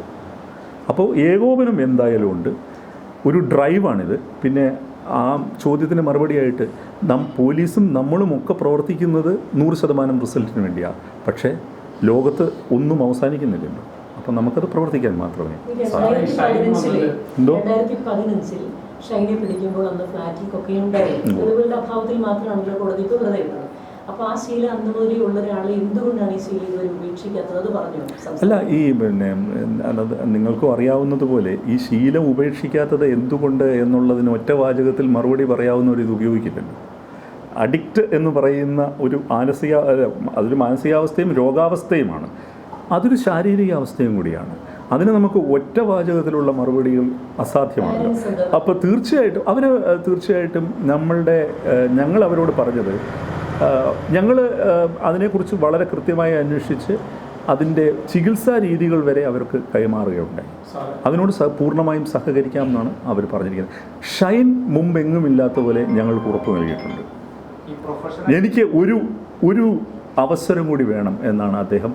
അപ്പോൾ ഏകോപനം എന്തായാലും ഉണ്ട്. ഒരു ഡ്രൈവാണിത്. പിന്നെ ആ ചോദ്യത്തിന് മറുപടിയായിട്ട് പോലീസും നമ്മളും ഒക്കെ പ്രവർത്തിക്കുന്നത് 100% റിസൾട്ടിന് വേണ്ടിയാണ്. പക്ഷേ ലോകത്ത് ഒന്നും അവസാനിക്കുന്നില്ലല്ലോ. അപ്പം നമുക്കത് പ്രവർത്തിക്കാൻ മാത്രമേ. 2015 ഷൈനെ പിടിക്കുമ്പോൾ അന്ന് ഫ്ലാറ്റിൽ കൊക്കൈൻ ഉണ്ടായിരുന്നു. തെളിവുകളുടെ അഭാവത്തിൽ മാത്രമാണല്ലോ കോടതി ഇപ്പോൾ വെറുതെ വിട്ടത്. അപ്പോൾ ആ ശീലം അന്ന് മുതലേ ഉള്ള ഒരാളെ എന്തുകൊണ്ടാണ് ഈ ശീലം ഇതുവരെ ഉപേക്ഷിക്കാത്തത്? അത് പറഞ്ഞു. അല്ല, നിങ്ങൾക്കും അറിയാവുന്നതുപോലെ ഈ ശീലം ഉപേക്ഷിക്കാത്തത് എന്തുകൊണ്ട് എന്നുള്ളതിന് ഒറ്റ വാചകത്തിൽ മറുപടി പറയാവുന്ന ഇത് ഉപയോഗിക്കില്ലല്ലോ. അഡിക്റ്റ് എന്ന് പറയുന്ന ഒരു അതൊരു മാനസികാവസ്ഥയും രോഗാവസ്ഥയുമാണ്. അതൊരു ശാരീരിക അവസ്ഥയും കൂടിയാണ്. അതിന് നമുക്ക് ഒറ്റ വാചകത്തിലുള്ള മറുപടികൾ അസാധ്യമാണല്ലോ. അപ്പോൾ തീർച്ചയായിട്ടും ഞങ്ങൾ അവരോട് പറഞ്ഞത്, ഞങ്ങൾ അതിനെക്കുറിച്ച് വളരെ കൃത്യമായി അന്വേഷിച്ച് അതിൻ്റെ ചികിത്സാ രീതികൾ വരെ അവർക്ക് കൈമാറുകയുണ്ടായി. അതിനോട് പൂർണ്ണമായും സഹകരിക്കാമെന്നാണ് അവർ പറഞ്ഞിരിക്കുന്നത്. ഷൈൻ മുമ്പെങ്ങുമില്ലാത്ത പോലെ ഞങ്ങൾക്ക് ഉറപ്പ് നൽകിയിട്ടുണ്ട്. എനിക്ക് ഒരു അവസരം കൂടി വേണം എന്നാണ് അദ്ദേഹം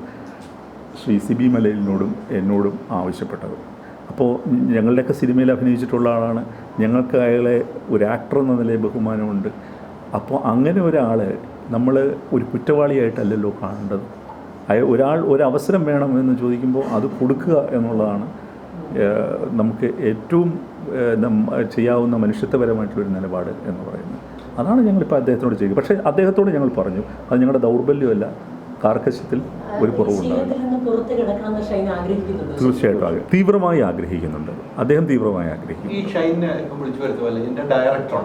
ശ്രീ സിബി മലയിലിനോടും എന്നോടും ആവശ്യപ്പെട്ടത്. അപ്പോൾ ഞങ്ങളുടെയൊക്കെ സിനിമയിൽ അഭിനയിച്ചിട്ടുള്ള ആളാണ്. ഞങ്ങൾക്ക് അയാളെ ഒരു ആക്ടർ എന്ന നിലയിൽ ബഹുമാനമുണ്ട്. അപ്പോൾ അങ്ങനെ ഒരാളെ നമ്മൾ ഒരു കുറ്റവാളിയായിട്ടല്ലല്ലോ കാണേണ്ടത്. ഒരവസരം വേണം എന്ന് ചോദിക്കുമ്പോൾ അത് കൊടുക്കുക എന്നുള്ളതാണ് നമുക്ക് ഏറ്റവും ചെയ്യാവുന്ന മനുഷ്യത്വപരമായിട്ടുള്ളൊരു നിലപാട് എന്ന് പറയുന്നത്. അതാണ് ഞങ്ങളിപ്പോൾ അദ്ദേഹത്തോട് ചെയ്യുക. പക്ഷേ അദ്ദേഹത്തോട് ഞങ്ങൾ പറഞ്ഞു, അത് ഞങ്ങളുടെ ദൗർബല്യമല്ല, കാർക്കശ്യത്തിൽ ഒരു കുറവുണ്ടാകും. തീർച്ചയായിട്ടും തീവ്രമായി ആഗ്രഹിക്കുന്നുണ്ട്. അദ്ദേഹം തീവ്രമായി ആഗ്രഹിക്കും. ഈ ഷൈനെ വിളിച്ചു വരുത്തുമല്ലേ, എൻ്റെ ഡയറക്ടർ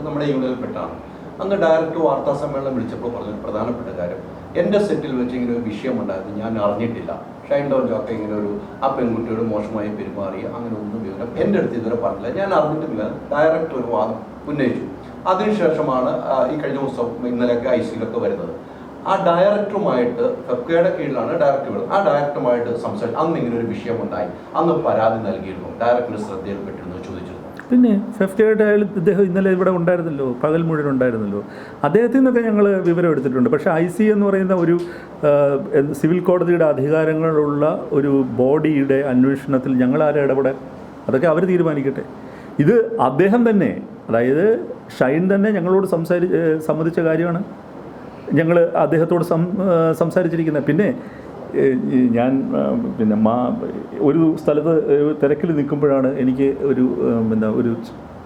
നമ്മുടെ യൂണിയനിൽപ്പെട്ടാണ്. അന്ന് ഡയറക്ടർ വാർത്താ സമ്മേളനം വിളിച്ചപ്പോൾ പറഞ്ഞ പ്രധാനപ്പെട്ട കാര്യം, എൻ്റെ സെറ്റിൽ വെച്ച് ഇങ്ങനെ ഒരു വിഷയമുണ്ടായത് ഞാൻ അറിഞ്ഞിട്ടില്ല. ഷൈൻ ടോം ജോക്കെ ഇങ്ങനെ ആ പെൺകുട്ടിയോട് മോശമായി പെരുമാറി അങ്ങനെ ഒന്നും വിവരം എൻ്റെ അടുത്ത് ഇതുവരെ പറഞ്ഞില്ല, ഞാൻ അറിഞ്ഞിട്ടില്ല. ഡയറക്ടർ ഒരു വാദം ഉന്നയിച്ചു. അതിനുശേഷമാണ് ഈ കഴിഞ്ഞ ദിവസം ഇന്നലെയൊക്കെ ICയിലൊക്കെ വരുന്നത്. ആ ഡയറക്ടറുമായിട്ട് ഫെഫ്കയുടെ കീഴിലാണ് ഡയറക്ടർ വരുന്നത്. ആ ഡയറക്ടറുമായിട്ട് സംസാരിച്ചു. അന്ന് ഇങ്ങനെ ഒരു വിഷയമുണ്ടായി, അന്ന് പരാതി നൽകിയിരുന്നു, ഡയറക്ടറുടെ ശ്രദ്ധയിൽപ്പെട്ടിരുന്നു, ചോദിച്ചിരുന്നു. പിന്നെ ഫെഫ്കയുടെ ഇദ്ദേഹം ഇന്നലെ ഇവിടെ ഉണ്ടായിരുന്നല്ലോ, പകൽ മുഴുവൻ ഉണ്ടായിരുന്നല്ലോ. അദ്ദേഹത്തിൽ നിന്നൊക്കെ ഞങ്ങൾ വിവരം എടുത്തിട്ടുണ്ട്. പക്ഷേ IC എന്ന് പറയുന്ന ഒരു സിവിൽ കോടതിയുടെ അധികാരങ്ങളുള്ള ഒരു ബോഡിയുടെ അന്വേഷണത്തിൽ ഞങ്ങൾ ആരും ഇടപെടാൻ? അതൊക്കെ അവർ തീരുമാനിക്കട്ടെ. ഇത് അദ്ദേഹം തന്നെ, അതായത് ഷൈൻ തന്നെ ഞങ്ങളോട് സമ്മതിച്ച കാര്യമാണ്. ഞങ്ങൾ അദ്ദേഹത്തോട് സംസാരിച്ചിരിക്കുന്നത്. പിന്നെ ഞാൻ ഒരു സ്ഥലത്ത് തിരക്കിൽ നിൽക്കുമ്പോഴാണ് എനിക്ക് ഒരു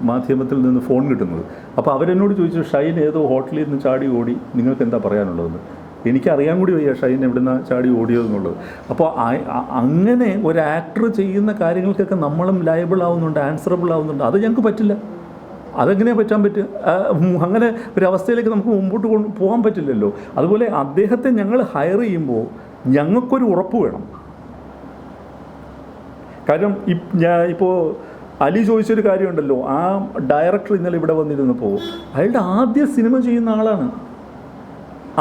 മാധ്യമത്തിൽ നിന്ന് ഫോൺ കിട്ടുന്നത്. അപ്പോൾ അവരെന്നോട് ചോദിച്ചു, ഷൈൻ ഏതോ ഹോട്ടലിൽ നിന്ന് ചാടി ഓടി, നിങ്ങൾക്ക് എന്താ പറയാനുള്ളതെന്ന്. എനിക്കറിയാൻ കൂടി വയ്യ ഷൈൻ എവിടുന്ന ചാടി ഓടിയതെന്നുള്ളത്. അപ്പോൾ അങ്ങനെ ഒരു ആക്ടർ ചെയ്യുന്ന കാര്യങ്ങൾക്കൊക്കെ നമ്മളും ലയബിൾ ആവുന്നുണ്ട്, ആൻസറബിൾ ആവുന്നുണ്ട്. അത് ഞങ്ങൾക്ക് പറ്റില്ല. അതെങ്ങനെയാണ് പറ്റാൻ പറ്റുക? അങ്ങനെ ഒരു അവസ്ഥയിലേക്ക് നമുക്ക് മുമ്പോട്ട് പോകാൻ പറ്റില്ലല്ലോ. അതുപോലെ അദ്ദേഹത്തെ ഞങ്ങൾ ഹയർ ചെയ്യുമ്പോൾ ഞങ്ങൾക്കൊരു ഉറപ്പ് വേണം. കാരണം ഇപ്പോൾ അലി ചോദിച്ചൊരു കാര്യമുണ്ടല്ലോ, ആ ഡയറക്ടർ ഇന്നലെ ഇവിടെ വന്നിരുന്നപ്പോൾ അയാളുടെ ആദ്യ സിനിമ ചെയ്യുന്ന ആളാണ്.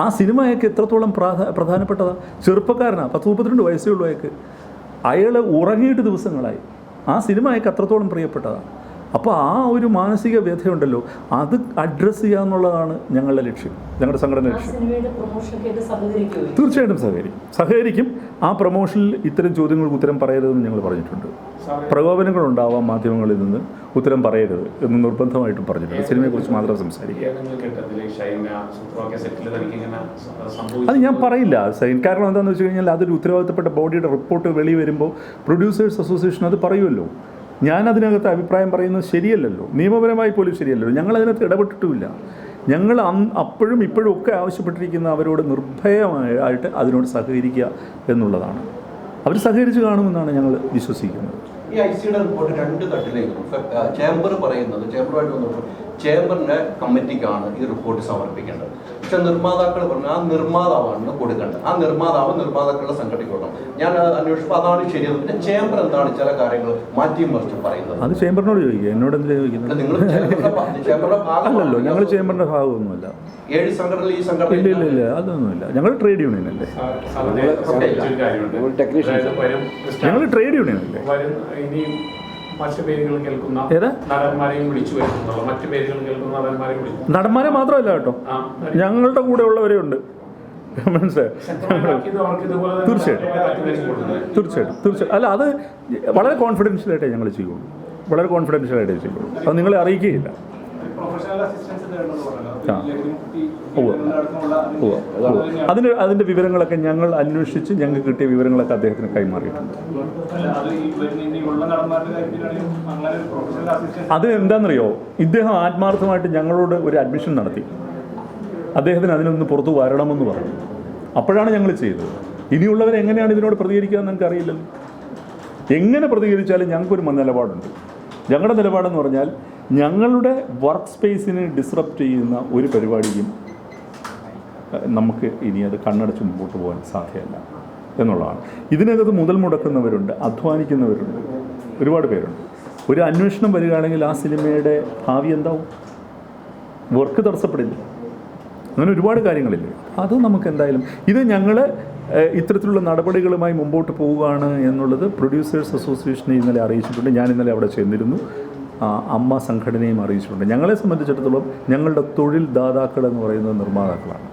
ആ സിനിമ അയാൾക്ക് എത്രത്തോളം പ്രധാനപ്പെട്ടതാണ്. ചെറുപ്പക്കാരനാണ്, 10-32 വയസ്സേ ഉള്ളൂ അയാൾക്ക്. അയാൾ ഉറങ്ങിയിട്ട് ദിവസങ്ങളായി. ആ സിനിമ അയാൾക്ക് അത്രത്തോളം പ്രിയപ്പെട്ടതാണ്. അപ്പോൾ ആ ഒരു മാനസിക വ്യഥയുണ്ടല്ലോ, അത് അഡ്രസ്സ് ചെയ്യുക എന്നുള്ളതാണ് ഞങ്ങളുടെ ലക്ഷ്യം, ഞങ്ങളുടെ സംഘടന ലക്ഷ്യം. തീർച്ചയായിട്ടും സഹകരിക്കും. ആ പ്രൊമോഷനിൽ ഇത്തരം ചോദ്യങ്ങൾക്ക് ഉത്തരം പറയരുതെന്ന് ഞങ്ങൾ പറഞ്ഞിട്ടുണ്ട്. പ്രകോപനങ്ങളുണ്ടാവാം മാധ്യമങ്ങളിൽ നിന്ന്, ഉത്തരം പറയരുത് എന്ന് നിർബന്ധമായിട്ടും പറഞ്ഞിട്ടുണ്ട്. സിനിമയെക്കുറിച്ച് മാത്രം സംസാരിക്കുക. അത് ഞാൻ പറയില്ല സൈൻ. കാരണം എന്താണെന്ന് വെച്ച് കഴിഞ്ഞാൽ അതൊരു ഉത്തരവാദിത്തപ്പെട്ട ബോഡിയുടെ റിപ്പോർട്ട് വെളി വരുമ്പോൾ പ്രൊഡ്യൂസേഴ്സ് അസോസിയേഷൻ അത് പറയുമല്ലോ. ഞാൻ അതിനകത്ത് അഭിപ്രായം പറയുന്നത് ശരിയല്ലല്ലോ, നിയമപരമായി പോലും ശരിയല്ലല്ലോ. ഞങ്ങൾ അതിനകത്ത് ഇടപെട്ടിട്ടുമില്ല. ഞങ്ങൾ അപ്പോഴും ഇപ്പോഴും ഒക്കെ ആവശ്യപ്പെട്ടിരിക്കുന്ന അവരോട് നിർഭയമായിട്ട് അതിനോട് സഹകരിക്കുക എന്നുള്ളതാണ്. അവർ സഹകരിച്ച് കാണുമെന്നാണ് ഞങ്ങൾ വിശ്വസിക്കുന്നത്. ഈ ICയുടെ റിപ്പോർട്ട് 2 തട്ടിലേക്കും ചേംബർ പറയുന്നത്, ചേംബറുമായിട്ട് വന്നപ്പോൾ ചേംബറിൻ്റെ കമ്മിറ്റിക്കാണ് ഈ റിപ്പോർട്ട് സമർപ്പിക്കേണ്ടത്. പക്ഷെ നിർമ്മാതാക്കൾ പറഞ്ഞു ആ നിർമ്മാതാവാണ് കൊടുക്കേണ്ടത്, ആ നിർമ്മാതാവ് നിർമ്മാതാക്കളുടെ സംഘടിക്കണം. ഞാൻ അന്വേഷിച്ചപ്പോൾ അതാണ് ശരിയത്. പിന്നെ ചേംബർ എന്താണ് ചില കാര്യങ്ങൾ മാറ്റിയും മറിച്ചും പറയുന്നത്? അത് ചേംബറിനോട് ചോദിക്കുക, എന്നോട് എന്തിനാ ചോദിക്കുന്നത്? നിങ്ങൾ ചേംബറിന്റെ അല്ലല്ലോ, ഞങ്ങൾ ചേംബറിൻ്റെ ഭാഗമൊന്നുമല്ല. 7 സംഘടനകൾ ഈ സംഘടന ഇല്ല അതൊന്നുമില്ല. ഞങ്ങൾ ട്രേഡ് യൂണിയൻ അല്ലേ? ഞങ്ങൾ ട്രേഡ് യൂണിയൻ അല്ലേ? മറ്റു പേരുകൾ കേൾക്കുന്ന നടന്മാരെയും വിളിച്ചു വരുന്നുണ്ടല്ലോ, മറ്റു പേരുകൾ കേൾക്കുന്ന നടന്മാരെയും വിളിച്ചു. നടന്മാരെ മാത്രമല്ല കേട്ടോ, ഞങ്ങളുടെ കൂടെ ഉള്ളവരേ ഉണ്ട്. മനസ്സിലായോ? തീർച്ചയായിട്ടും. അല്ല, അത് വളരെ കോൺഫിഡൻഷ്യലായിട്ടേ ഞങ്ങൾ ചെയ്യുള്ളൂ, വളരെ കോൺഫിഡൻഷ്യലായിട്ടേ ചെയ്യുള്ളൂ. അത് നിങ്ങളെ അറിയിക്കുകയില്ല. അതിൻ്റെ വിവരങ്ങളൊക്കെ ഞങ്ങൾ അന്വേഷിച്ച് ഞങ്ങൾക്ക് കിട്ടിയ വിവരങ്ങളൊക്കെ അദ്ദേഹത്തിന് കൈമാറിയിട്ടുണ്ട്. അത് എന്താണെന്നറിയോ, ഇദ്ദേഹം ആത്മാർത്ഥമായിട്ട് ഞങ്ങളോട് ഒരു അഡ്മിഷൻ നടത്തി. അദ്ദേഹത്തിന് അതിനൊന്ന് പുറത്തു വരണമെന്ന് പറഞ്ഞു. അപ്പോഴാണ് ഞങ്ങൾ ചെയ്തത്. ഇനിയുള്ളവർ എങ്ങനെയാണ് ഇതിനോട് പ്രതികരിക്കുക എന്ന് ഞങ്ങൾക്ക് അറിയില്ലല്ലോ. എങ്ങനെ പ്രതികരിച്ചാലും ഞങ്ങൾക്കൊരു നിലപാടുണ്ട്. ഞങ്ങളുടെ നിലപാടെന്ന് പറഞ്ഞാൽ ഞങ്ങളുടെ വർക്ക് സ്പേസിനെ ഡിസ്റപ്റ്റ് ചെയ്യുന്ന ഒരു പരിപാടിയും നമുക്ക് ഇനി അത് കണ്ണടച്ച് മുമ്പോട്ട് പോകാൻ സാധ്യമല്ല എന്നുള്ളതാണ്. ഇതിനകത്ത് മുതൽ മുടക്കുന്നവരുണ്ട്, അധ്വാനിക്കുന്നവരുണ്ട്, ഒരുപാട് പേരുണ്ട്. ഒരു അന്വേഷണം വരികയാണെങ്കിൽ ആ സിനിമയുടെ ഭാവി എന്താവും? വർക്ക് തടസ്സപ്പെടില്ല. അങ്ങനെ ഒരുപാട് കാര്യങ്ങളില്ലേ. അത് നമുക്ക് എന്തായാലും ഇത് ഞങ്ങൾ ഇത്തരത്തിലുള്ള നടപടികളുമായി മുമ്പോട്ട് പോവുകയാണ് എന്നുള്ളത് പ്രൊഡ്യൂസേഴ്സ് അസോസിയേഷനെ ഇന്നലെ അറിയിച്ചിട്ടുണ്ട്. ഞാൻ ഇന്നലെ അവിടെ ചെന്നിരുന്നു. അമ്മ സംഘടനയും അറിയിച്ചിട്ടുണ്ട്. ഞങ്ങളെ സംബന്ധിച്ചിടത്തോളം ഞങ്ങളുടെ തൊഴിൽ ദാതാക്കൾ എന്ന് പറയുന്നത് നിർമ്മാതാക്കളാണ്.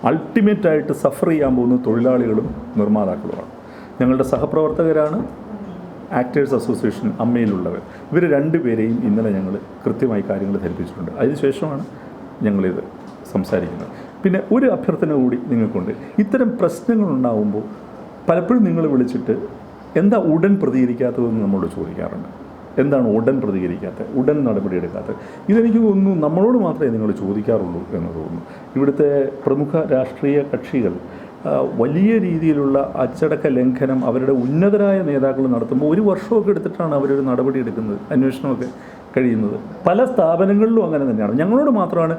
അൾട്ടിമേറ്റായിട്ട് സഫർ ചെയ്യാൻ പോകുന്ന തൊഴിലാളികളും നിർമ്മാതാക്കളുമാണ്. ഞങ്ങളുടെ സഹപ്രവർത്തകരാണ് ആക്ടേഴ്സ് അസോസിയേഷൻ അമ്മയിലുള്ളവർ. ഇവർ രണ്ടുപേരെയും ഇന്നലെ ഞങ്ങൾ കൃത്യമായി കാര്യങ്ങൾ ധരിപ്പിച്ചിട്ടുണ്ട്. അതിനുശേഷമാണ് ഞങ്ങളിത് സംസാരിക്കുന്നത്. പിന്നെ ഒരു അഭ്യർത്ഥന കൂടി നിങ്ങൾക്കുണ്ട്. ഇത്തരം പ്രശ്നങ്ങളുണ്ടാകുമ്പോൾ പലപ്പോഴും നിങ്ങൾ വിളിച്ചിട്ട് എന്താ ഉടൻ പ്രതികരിക്കാത്തതെന്ന് നമ്മളോട് ചോദിക്കാറുണ്ട്. എന്താണ് ഉടൻ പ്രതികരിക്കാത്തത്, ഉടൻ നടപടിയെടുക്കാത്തത്? ഇതെനിക്ക് തോന്നുന്നു നമ്മളോട് മാത്രമേ നിങ്ങൾ ചോദിക്കാറുള്ളൂ എന്ന് തോന്നുന്നു. ഇവിടുത്തെ പ്രമുഖ രാഷ്ട്രീയ കക്ഷികൾ വലിയ രീതിയിലുള്ള അച്ചടക്ക ലംഘനം അവരുടെ ഉന്നതരായ നേതാക്കൾ നടത്തുമ്പോൾ 1 വർഷമൊക്കെ എടുത്തിട്ടാണ് അവരൊരു നടപടി എടുക്കുന്നത്, അന്വേഷണമൊക്കെ കഴിയുന്നത്. പല സ്ഥാപനങ്ങളിലും അങ്ങനെ തന്നെയാണ്. ഞങ്ങളോട് മാത്രമാണ്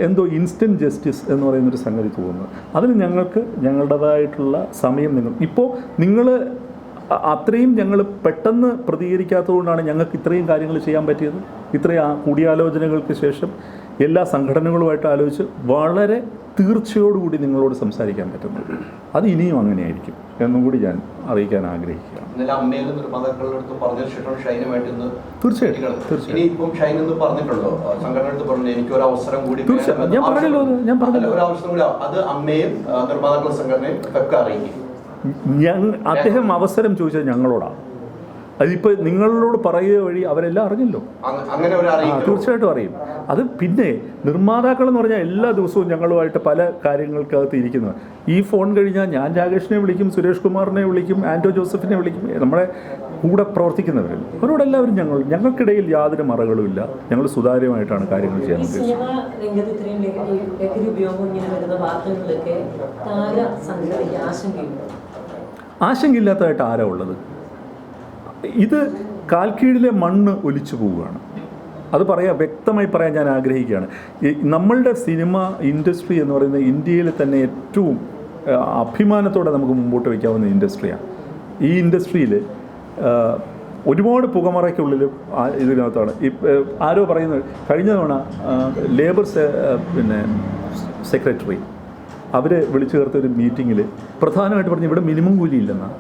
എന്തോ ഇൻസ്റ്റൻറ്റ് ജസ്റ്റിസ് എന്ന് പറയുന്നൊരു സംഗതി തോന്നുന്നത്. അതിന് ഞങ്ങൾക്ക് ഞങ്ങളുടേതായിട്ടുള്ള സമയം നിങ്ങൾ അത്രയും ഞങ്ങൾ പെട്ടെന്ന് പ്രതികരിക്കാത്തതുകൊണ്ടാണ് ഞങ്ങൾക്ക് ഇത്രയും കാര്യങ്ങൾ ചെയ്യാൻ പറ്റിയത്. ഇത്രയും കൂടിയാലോചനകൾക്ക് ശേഷം എല്ലാ സംഘടനകളുമായിട്ട് ആലോചിച്ച് വളരെ തീർച്ചയോടുകൂടി നിങ്ങളോട് സംസാരിക്കാൻ പറ്റുന്നത്. അത് ഇനിയും അങ്ങനെയായിരിക്കും എന്നും കൂടി ഞാൻ അറിയിക്കാൻ ആഗ്രഹിക്കുകയാണ്. അദ്ദേഹം അവസരം ചോദിച്ചത് ഞങ്ങളോടാണ്. അതിപ്പോൾ നിങ്ങളോട് പറയുക വഴി അവരെല്ലാം അറിഞ്ഞല്ലോ. തീർച്ചയായിട്ടും അറിയും. അത് പിന്നെ നിർമ്മാതാക്കൾ എന്ന് പറഞ്ഞാൽ എല്ലാ ദിവസവും ഞങ്ങളുമായിട്ട് പല കാര്യങ്ങൾക്കകത്ത് ഇരിക്കുന്നത്. ഈ ഫോൺ കഴിഞ്ഞാൽ ഞാൻ രാകേഷിനെ വിളിക്കും, സുരേഷ് കുമാറിനെ വിളിക്കും, ആൻറ്റോ ജോസഫിനെ വിളിക്കും, നമ്മുടെ കൂടെ പ്രവർത്തിക്കുന്നവർ. അവരോടെല്ലാവരും ഞങ്ങൾക്കിടയിൽ യാതൊരു മറകളുമില്ല. ഞങ്ങൾ സുതാര്യമായിട്ടാണ് കാര്യങ്ങൾ ചെയ്യാൻ ആശങ്കയില്ലാത്തതായിട്ട് ആരാ ഉള്ളത്? ഇത് കാൽക്കീഴിലെ മണ്ണ് ഒലിച്ചു പോവുകയാണ്. അത് വ്യക്തമായി പറയാൻ ഞാൻ ആഗ്രഹിക്കുകയാണ്. നമ്മളുടെ സിനിമ ഇൻഡസ്ട്രി എന്ന് പറയുന്നത് ഇന്ത്യയിൽ തന്നെ ഏറ്റവും അഭിമാനത്തോടെ നമുക്ക് മുമ്പോട്ട് വയ്ക്കാവുന്ന ഇൻഡസ്ട്രിയാണ്. ഈ ഇൻഡസ്ട്രിയിൽ ഒരുപാട് പുകമറയ്ക്കുള്ളിൽ ഇതിനകത്താണ്. ആരോ പറയുന്നത്, കഴിഞ്ഞ തവണ ലേബർ സെക്രട്ടറി അവർ വിളിച്ചു ചേർത്തൊരു മീറ്റിങ്ങിൽ പ്രധാനമായിട്ട് പറഞ്ഞു ഇവിടെ മിനിമം കൂലി ഇല്ലെന്നാണ്.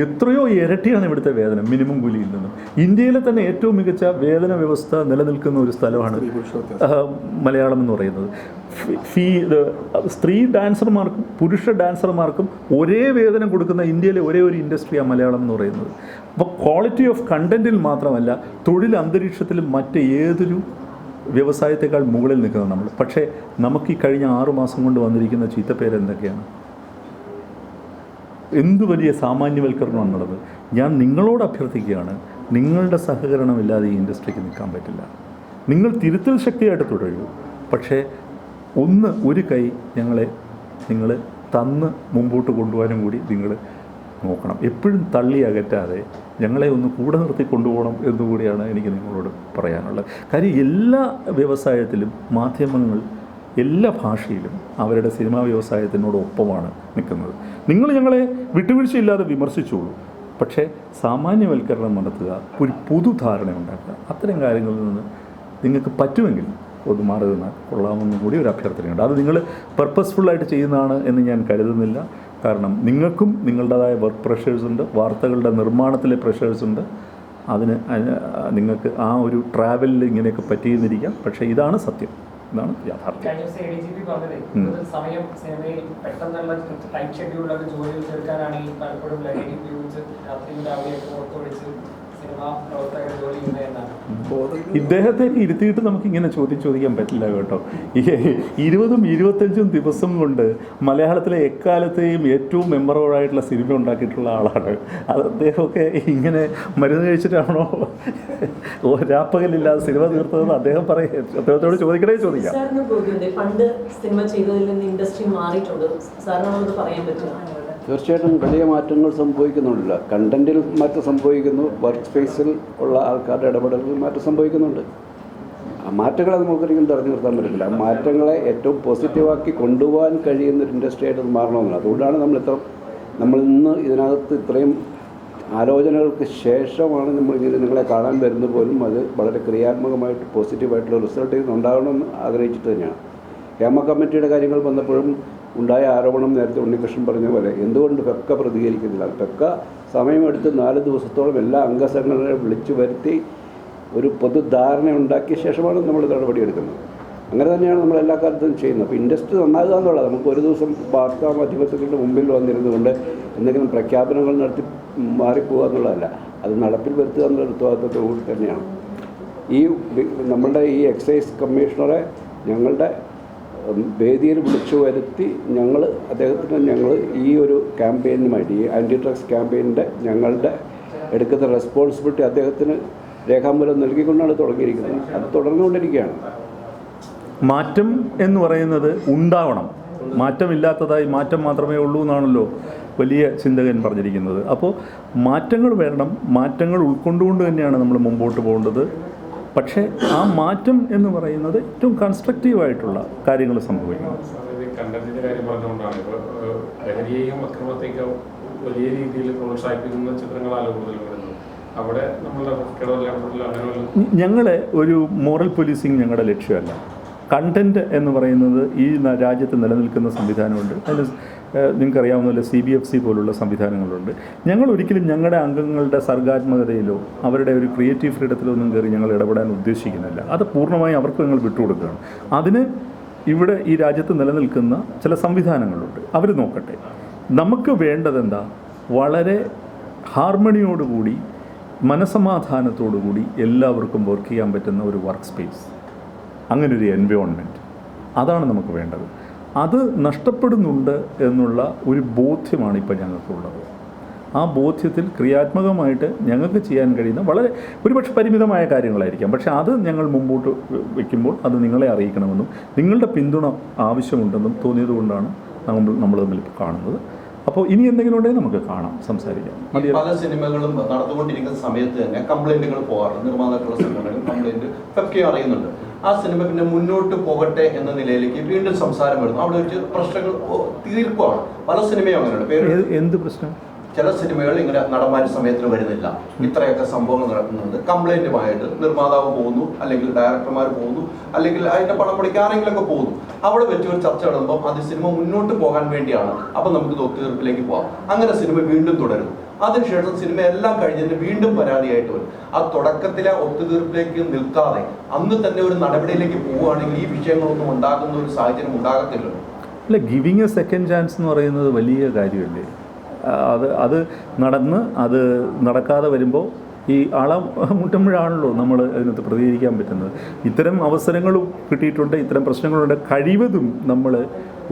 എത്രയോ ഇരട്ടിയാണ് ഇവിടുത്തെ വേതനം മിനിമം കൂലിയിൽ നിന്നും. ഇന്ത്യയിലെ തന്നെ ഏറ്റവും മികച്ച വേതന വ്യവസ്ഥ നിലനിൽക്കുന്ന ഒരു സ്ഥലമാണ് മലയാളം എന്ന് പറയുന്നത്. സ്ത്രീ ഡാൻസർമാർക്കും പുരുഷ ഡാൻസർമാർക്കും ഒരേ വേതനം കൊടുക്കുന്ന ഇന്ത്യയിലെ ഒരേ ഒരു ഇൻഡസ്ട്രിയാണ് മലയാളം എന്ന് പറയുന്നത്. അപ്പോൾ ക്വാളിറ്റി ഓഫ് കണ്ടൻറ്റിൽ മാത്രമല്ല തൊഴിൽ അന്തരീക്ഷത്തിലും ഏതൊരു വ്യവസായത്തെക്കാൾ മുകളിൽ നിൽക്കുന്നത് നമ്മൾ. പക്ഷേ നമുക്ക് ഈ കഴിഞ്ഞ 6 മാസം കൊണ്ട് വന്നിരിക്കുന്ന ചീത്തപ്പേര് എന്തൊക്കെയാണ്? എന്തു വലിയ സാമാന്യവൽക്കരണമാണ് നടന്നത്. ഞാൻ നിങ്ങളോട് അഭ്യർത്ഥിക്കുകയാണ്, നിങ്ങളുടെ സഹകരണമില്ലാതെ ഈ ഇൻഡസ്ട്രിക്ക് നിൽക്കാൻ പറ്റില്ല. നിങ്ങൾ തിരുത്തൽ ശക്തിയായിട്ട് തുടരൂ. പക്ഷേ ഒരു കൈ നിങ്ങൾ തന്ന് മുമ്പോട്ട് കൊണ്ടുപോകാനും കൂടി നിങ്ങൾ നോക്കണം. എപ്പോഴും തള്ളി അകറ്റാതെ ഞങ്ങളെ ഒന്ന് കൂടെ നിർത്തി കൊണ്ടുപോകണം എന്നുകൂടിയാണ് എനിക്ക് നിങ്ങളോട് പറയാനുള്ളത്. കാര്യം എല്ലാ വ്യവസായത്തിലും മാധ്യമങ്ങൾ എല്ലാ ഭാഷയിലും അവരുടെ സിനിമാ വ്യവസായത്തിനോടൊപ്പമാണ് നിൽക്കുന്നത്. നിങ്ങൾ ഞങ്ങളെ വിട്ടുവീഴ്ചയില്ലാതെ വിമർശിച്ചോളൂ, പക്ഷേ സാമാന്യവൽക്കരണം നടത്തുക, ഒരു പൊതുധാരണ ഉണ്ടാക്കുക, അത്തരം കാര്യങ്ങളിൽ നിന്ന് നിങ്ങൾക്ക് പറ്റുമെങ്കിൽ ഒന്ന് മാറി നിന്നാൽ കൊള്ളാമെന്നും കൂടി ഒരു അഭ്യർത്ഥനയുണ്ട്. അത് നിങ്ങൾ പർപ്പസ്ഫുള്ളായിട്ട് ചെയ്യുന്നതാണ് എന്ന് ഞാൻ കരുതുന്നില്ല. കാരണം നിങ്ങൾക്കും നിങ്ങളുടേതായ വർക്ക് പ്രഷേഴ്സുണ്ട്, വാർത്തകളുടെ നിർമ്മാണത്തിലെ പ്രഷേഴ്സുണ്ട്. അതിന് നിങ്ങൾക്ക് ആ ഒരു ട്രാവലിൽ ഇങ്ങനെയൊക്കെ പറ്റിയെന്നിരിക്കാം. പക്ഷേ ഇതാണ് സത്യം, ഇതാണ് യാഥാർത്ഥ്യം. സമയം സിനിമയിൽ പെട്ടെന്നുള്ള ടൈറ്റ് ഷെഡ്യൂളിലൊക്കെ ജോലിയിൽ ചേർക്കാനാണ് ഈ പലപ്പോഴും ലഹരി ഉപയോഗിച്ച് രാത്രിയും രാവിലെയൊക്കെ പുറത്തൊഴിച്ച് സിനിമാ പ്രവർത്തകർ ജോലി ചെയ്യുന്നതെന്നാണ്. ഇദ്ദേഹത്തെ ഇരുത്തിയിട്ട് നമുക്കിങ്ങനെ ചോദിക്കാൻ പറ്റില്ല കേട്ടോ. ഈ 20-25 ദിവസം കൊണ്ട് മലയാളത്തിലെ എക്കാലത്തെയും ഏറ്റവും മെമ്മറബിളായിട്ടുള്ള സിനിമ ഉണ്ടാക്കിയിട്ടുള്ള ആളാണ്. അത് അദ്ദേഹമൊക്കെ ഇങ്ങനെ മരുന്ന് കഴിച്ചിട്ടാണോ രാപ്പകലില്ലാതെ സിനിമ തീർത്തതെന്ന് അദ്ദേഹത്തോട് ചോദിക്കണേ ചോദിക്കാം. പണ്ട് സിനിമ ചെയ്തതിൽ നിന്ന് ഇൻഡസ്ട്രി മാറിയിട്ടുണ്ട്, സാറിനോട് പറയാൻ പറ്റുമോ? തീർച്ചയായിട്ടും വലിയ മാറ്റങ്ങൾ സംഭവിക്കുന്നുണ്ടല്ലോ. കണ്ടൻറ്റിൽ മാറ്റം സംഭവിക്കുന്നു, വർക്ക് സ്പേസിൽ ഉള്ള ആൾക്കാരുടെ ഇടപെടലിൽ മാറ്റം സംഭവിക്കുന്നുണ്ട്. ആ മാറ്റങ്ങളെ നമുക്കൊരിക്കലും തടഞ്ഞു നിർത്താൻ പറ്റില്ല. ആ മാറ്റങ്ങളെ ഏറ്റവും പോസിറ്റീവാക്കി കൊണ്ടുപോകാൻ കഴിയുന്നൊരു ഇൻഡസ്ട്രി ആയിട്ട് മാറണമെന്നുള്ളത്. അതുകൊണ്ടാണ് നമ്മൾ ഇന്ന് ഇതിനകത്ത് ഇത്രയും ആലോചനകൾക്ക് ശേഷമാണ് നമ്മളിങ്ങനെ നിങ്ങളെ കാണാൻ വരുന്നത് പോലും അത് വളരെ ക്രിയാത്മകമായിട്ട് പോസിറ്റീവായിട്ടുള്ള റിസൾട്ട് ഉണ്ടാകണമെന്ന് ആഗ്രഹിച്ചിട്ട് തന്നെയാണ്. ഹേമ കമ്മിറ്റിയുടെ കാര്യങ്ങൾ വന്നപ്പോഴും ഉണ്ടായ ആരോപണം നേരത്തെ ഉണ്ണികൃഷ്ണൻ പറഞ്ഞ പോലെ എന്തുകൊണ്ട് പെക്ക പ്രതികരിക്കുന്നില്ല. പെക്ക സമയമെടുത്ത് 4 ദിവസത്തോളം എല്ലാ അംഗസംഘടനകളെ വിളിച്ചു വരുത്തി ഒരു പൊതുധാരണ ഉണ്ടാക്കിയ ശേഷമാണ് നമ്മൾ നടപടിയെടുക്കുന്നത്. അങ്ങനെ തന്നെയാണ് നമ്മൾ എല്ലാ കാലത്തും ചെയ്യുന്നത്. അപ്പോൾ ഇൻഡസ്ട്രി നന്നാകുക എന്നുള്ളത് നമുക്ക് ഒരു ദിവസം വാർത്താ മാധ്യമങ്ങളുടെ മുമ്പിൽ വന്നിരുന്നുകൊണ്ട് എന്തെങ്കിലും പ്രഖ്യാപനങ്ങൾ നടത്തി മാറിപ്പോവുക എന്നുള്ളതല്ല, അത് നടപ്പിൽ വരുത്തുക എന്നുള്ള ഉത്തരവാദിത്വത്തോടുകൂടി തന്നെയാണ്. നമ്മളുടെ ഈ എക്സൈസ് കമ്മീഷണറെ ഞങ്ങളുടെ വേദിയിൽ വിളിച്ചു വരുത്തി ഞങ്ങൾ ഈ ഒരു ക്യാമ്പയിനുമായിട്ട് ഈ ആൻറ്റി ഡ്രഗ്സ് ക്യാമ്പയിനിൻ്റെ ഞങ്ങളുടെ എടുക്കുന്ന റെസ്പോൺസിബിലിറ്റി അദ്ദേഹത്തിന് രേഖാമൂലം നൽകിക്കൊണ്ടാണ് തുടങ്ങിയിരിക്കുന്നത്. അത് തുടർന്നുകൊണ്ടിരിക്കുകയാണ്. മാറ്റം എന്ന് പറയുന്നത് ഉണ്ടാവണം. മാറ്റമില്ലാത്തതായി മാറ്റം മാത്രമേ ഉള്ളൂ എന്നാണല്ലോ വലിയ ചിന്തകൻ പറഞ്ഞിരിക്കുന്നത്. അപ്പോൾ മാറ്റങ്ങൾ വേണം, മാറ്റങ്ങൾ ഉൾക്കൊണ്ടുകൊണ്ട് തന്നെയാണ് നമ്മൾ മുമ്പോട്ട് പോകേണ്ടത്. പക്ഷേ ആ മാറ്റം എന്ന് പറയുന്നത് ഏറ്റവും കൺസ്ട്രക്റ്റീവായിട്ടുള്ള കാര്യങ്ങൾ സംഭവിക്കണം. കണ്ടന്റിന്റെ കാര്യം പറഞ്ഞുകൊണ്ടാണ് ഇപ്പോൾ ലഹരിയെയും അക്രമത്തെയൊക്കെ വലിയ രീതിയിൽ പ്രോത്സാഹിപ്പിക്കുന്ന ചിത്രങ്ങളാണ് കൂടുതൽ വരുന്നത്. അവിടെ നമ്മളുടെ ഞങ്ങളെ ഒരു മോറൽ പോലീസിങ് ഞങ്ങളുടെ ലക്ഷ്യമല്ല. കണ്ടൻറ്റ് എന്ന് പറയുന്നത് ഈ രാജ്യത്ത് നിലനിൽക്കുന്ന സംവിധാനമുണ്ട്. അതിന് നിങ്ങൾക്കറിയാവുന്ന CBFC പോലുള്ള സംവിധാനങ്ങളുണ്ട്. ഞങ്ങൾ ഒരിക്കലും ഞങ്ങളുടെ അംഗങ്ങളുടെ സർഗാത്മകതയിലോ അവരുടെ ഒരു ക്രിയേറ്റീവ് ഫ്രീഡത്തിലോ ഒന്നും കയറി ഞങ്ങൾ ഇടപെടാൻ ഉദ്ദേശിക്കുന്നില്ല. അത് പൂർണ്ണമായും അവർക്ക് ഞങ്ങൾ വിട്ടുകൊടുക്കുകയാണ്. അതിന് ഇവിടെ ഈ രാജ്യത്ത് നിലനിൽക്കുന്ന ചില സംവിധാനങ്ങളുണ്ട്, അവർ നോക്കട്ടെ. നമുക്ക് വേണ്ടതെന്താ? വളരെ ഹാർമണിയോടുകൂടി മനസമാധാനത്തോടുകൂടി എല്ലാവർക്കും വർക്ക് ചെയ്യാൻ പറ്റുന്ന ഒരു വർക്ക് സ്പേസ്, അങ്ങനൊരു എൻവയോൺമെൻറ്റ്, അതാണ് നമുക്ക് വേണ്ടത്. അത് നഷ്ടപ്പെടുന്നുണ്ട് എന്നുള്ള ഒരു ബോധ്യമാണ് ഇപ്പോൾ ഞങ്ങൾക്കുള്ളത്. ആ ബോധ്യത്തിൽ ക്രിയാത്മകമായിട്ട് ഞങ്ങൾക്ക് ചെയ്യാൻ കഴിയുന്ന വളരെ ഒരുപക്ഷെ പരിമിതമായ കാര്യങ്ങളായിരിക്കാം, പക്ഷേ അത് ഞങ്ങൾ മുമ്പോട്ട് വയ്ക്കുമ്പോൾ അത് നിങ്ങളെ അറിയിക്കണമെന്നും നിങ്ങളുടെ പിന്തുണ ആവശ്യമുണ്ടെന്നും തോന്നിയതുകൊണ്ടാണ് നമ്മൾ തമ്മിൽ കാണുന്നത്. അപ്പോൾ ഇനി എന്തെങ്കിലും ഉണ്ടെങ്കിൽ നമുക്ക് കാണാം, സംസാരിക്കാം. പല സിനിമകളും നടന്നുകൊണ്ടിരിക്കുന്ന സമയത്ത് തന്നെ കംപ്ലൈൻറ്റുകൾ പോകാറുണ്ട്. നിർമ്മാതാക്കളുടെ സംഘടനകൾ കംപ്ലൈൻറ്റ് ഫെഫ്കയും അറിയുന്നുണ്ട്. ആ സിനിമ പിന്നെ മുന്നോട്ട് പോകട്ടെ എന്ന നിലയിലേക്ക് വീണ്ടും സംസാരം വരുന്നു. അവിടെ വെച്ച് പ്രശ്നങ്ങൾ തീർക്കുവാണ്. പല സിനിമയും അങ്ങനെയുണ്ട്. എന്ത് പ്രശ്നം? ചില സിനിമകൾ ഇങ്ങനെ നടന്മാർ സമയത്തിന് വരുന്നില്ല, ഇത്രയൊക്കെ സംഭവങ്ങൾ നടക്കുന്നുണ്ട്. കംപ്ലൈൻറ്റുമായിട്ട് നിർമ്മാതാവ് പോകുന്നു, അല്ലെങ്കിൽ ഡയറക്ടർമാർ പോകുന്നു, അല്ലെങ്കിൽ അതിൻ്റെ പണം പഠിക്കാൻ ആരെങ്കിലുമൊക്കെ പോകുന്നു. അവിടെ വെച്ച് ഒരു ചർച്ച നടത്തുമ്പോൾ അത് സിനിമ മുന്നോട്ട് പോകാൻ വേണ്ടിയാണ്, അപ്പം നമുക്ക് ഒത്തുതീർപ്പിലേക്ക് പോകാം. അങ്ങനെ സിനിമ വീണ്ടും തുടരും. അതിനുശേഷം സിനിമ എല്ലാം കഴിഞ്ഞിട്ട് വീണ്ടും പരാതിയായിട്ട് വരും. ആ തുടക്കത്തിലെ ഒത്തുതീർപ്പിലേക്ക് നിൽക്കാതെ അന്ന് തന്നെ ഒരു നടപടിയിലേക്ക് പോവുകയാണെങ്കിൽ ഈ വിഷയങ്ങളൊന്നും ഉണ്ടാകുന്ന ഒരു സാഹചര്യം ഉണ്ടാകത്തില്ലല്ലോ. അല്ല, ഗിവിങ് എ സെക്കൻഡ് ചാൻസ് എന്ന് പറയുന്നത് വലിയ കാര്യമല്ലേ? അത് നടക്കാതെ വരുമ്പോൾ ഈ മുട്ടുമ്പോഴാണല്ലോ നമ്മൾ അതിനകത്ത് പ്രതികരിക്കാൻ പറ്റുന്നത്. ഇത്തരം അവസരങ്ങൾ കിട്ടിയിട്ടുണ്ട്, ഇത്തരം പ്രശ്നങ്ങളുണ്ട്. കഴിവതും നമ്മൾ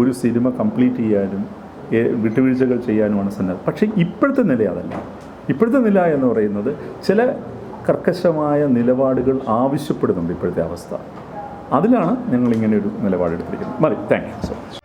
ഒരു സിനിമ കംപ്ലീറ്റ് ചെയ്യാനും വിട്ടുവീഴ്ചകൾ ചെയ്യാനുമാണ് സന്നദ്ധ. പക്ഷേ ഇപ്പോഴത്തെ നില അതല്ല. ഇപ്പോഴത്തെ നില എന്ന് പറയുന്നത് ചില കർക്കശമായ നിലപാടുകൾ ആവശ്യപ്പെടുന്നുണ്ട്. ഇപ്പോഴത്തെ അവസ്ഥ അതിലാണ് ഞങ്ങളിങ്ങനെ ഒരു നിലപാടെടുത്തിരിക്കുന്നത്. മതി, താങ്ക് യു സോ മച്ച്.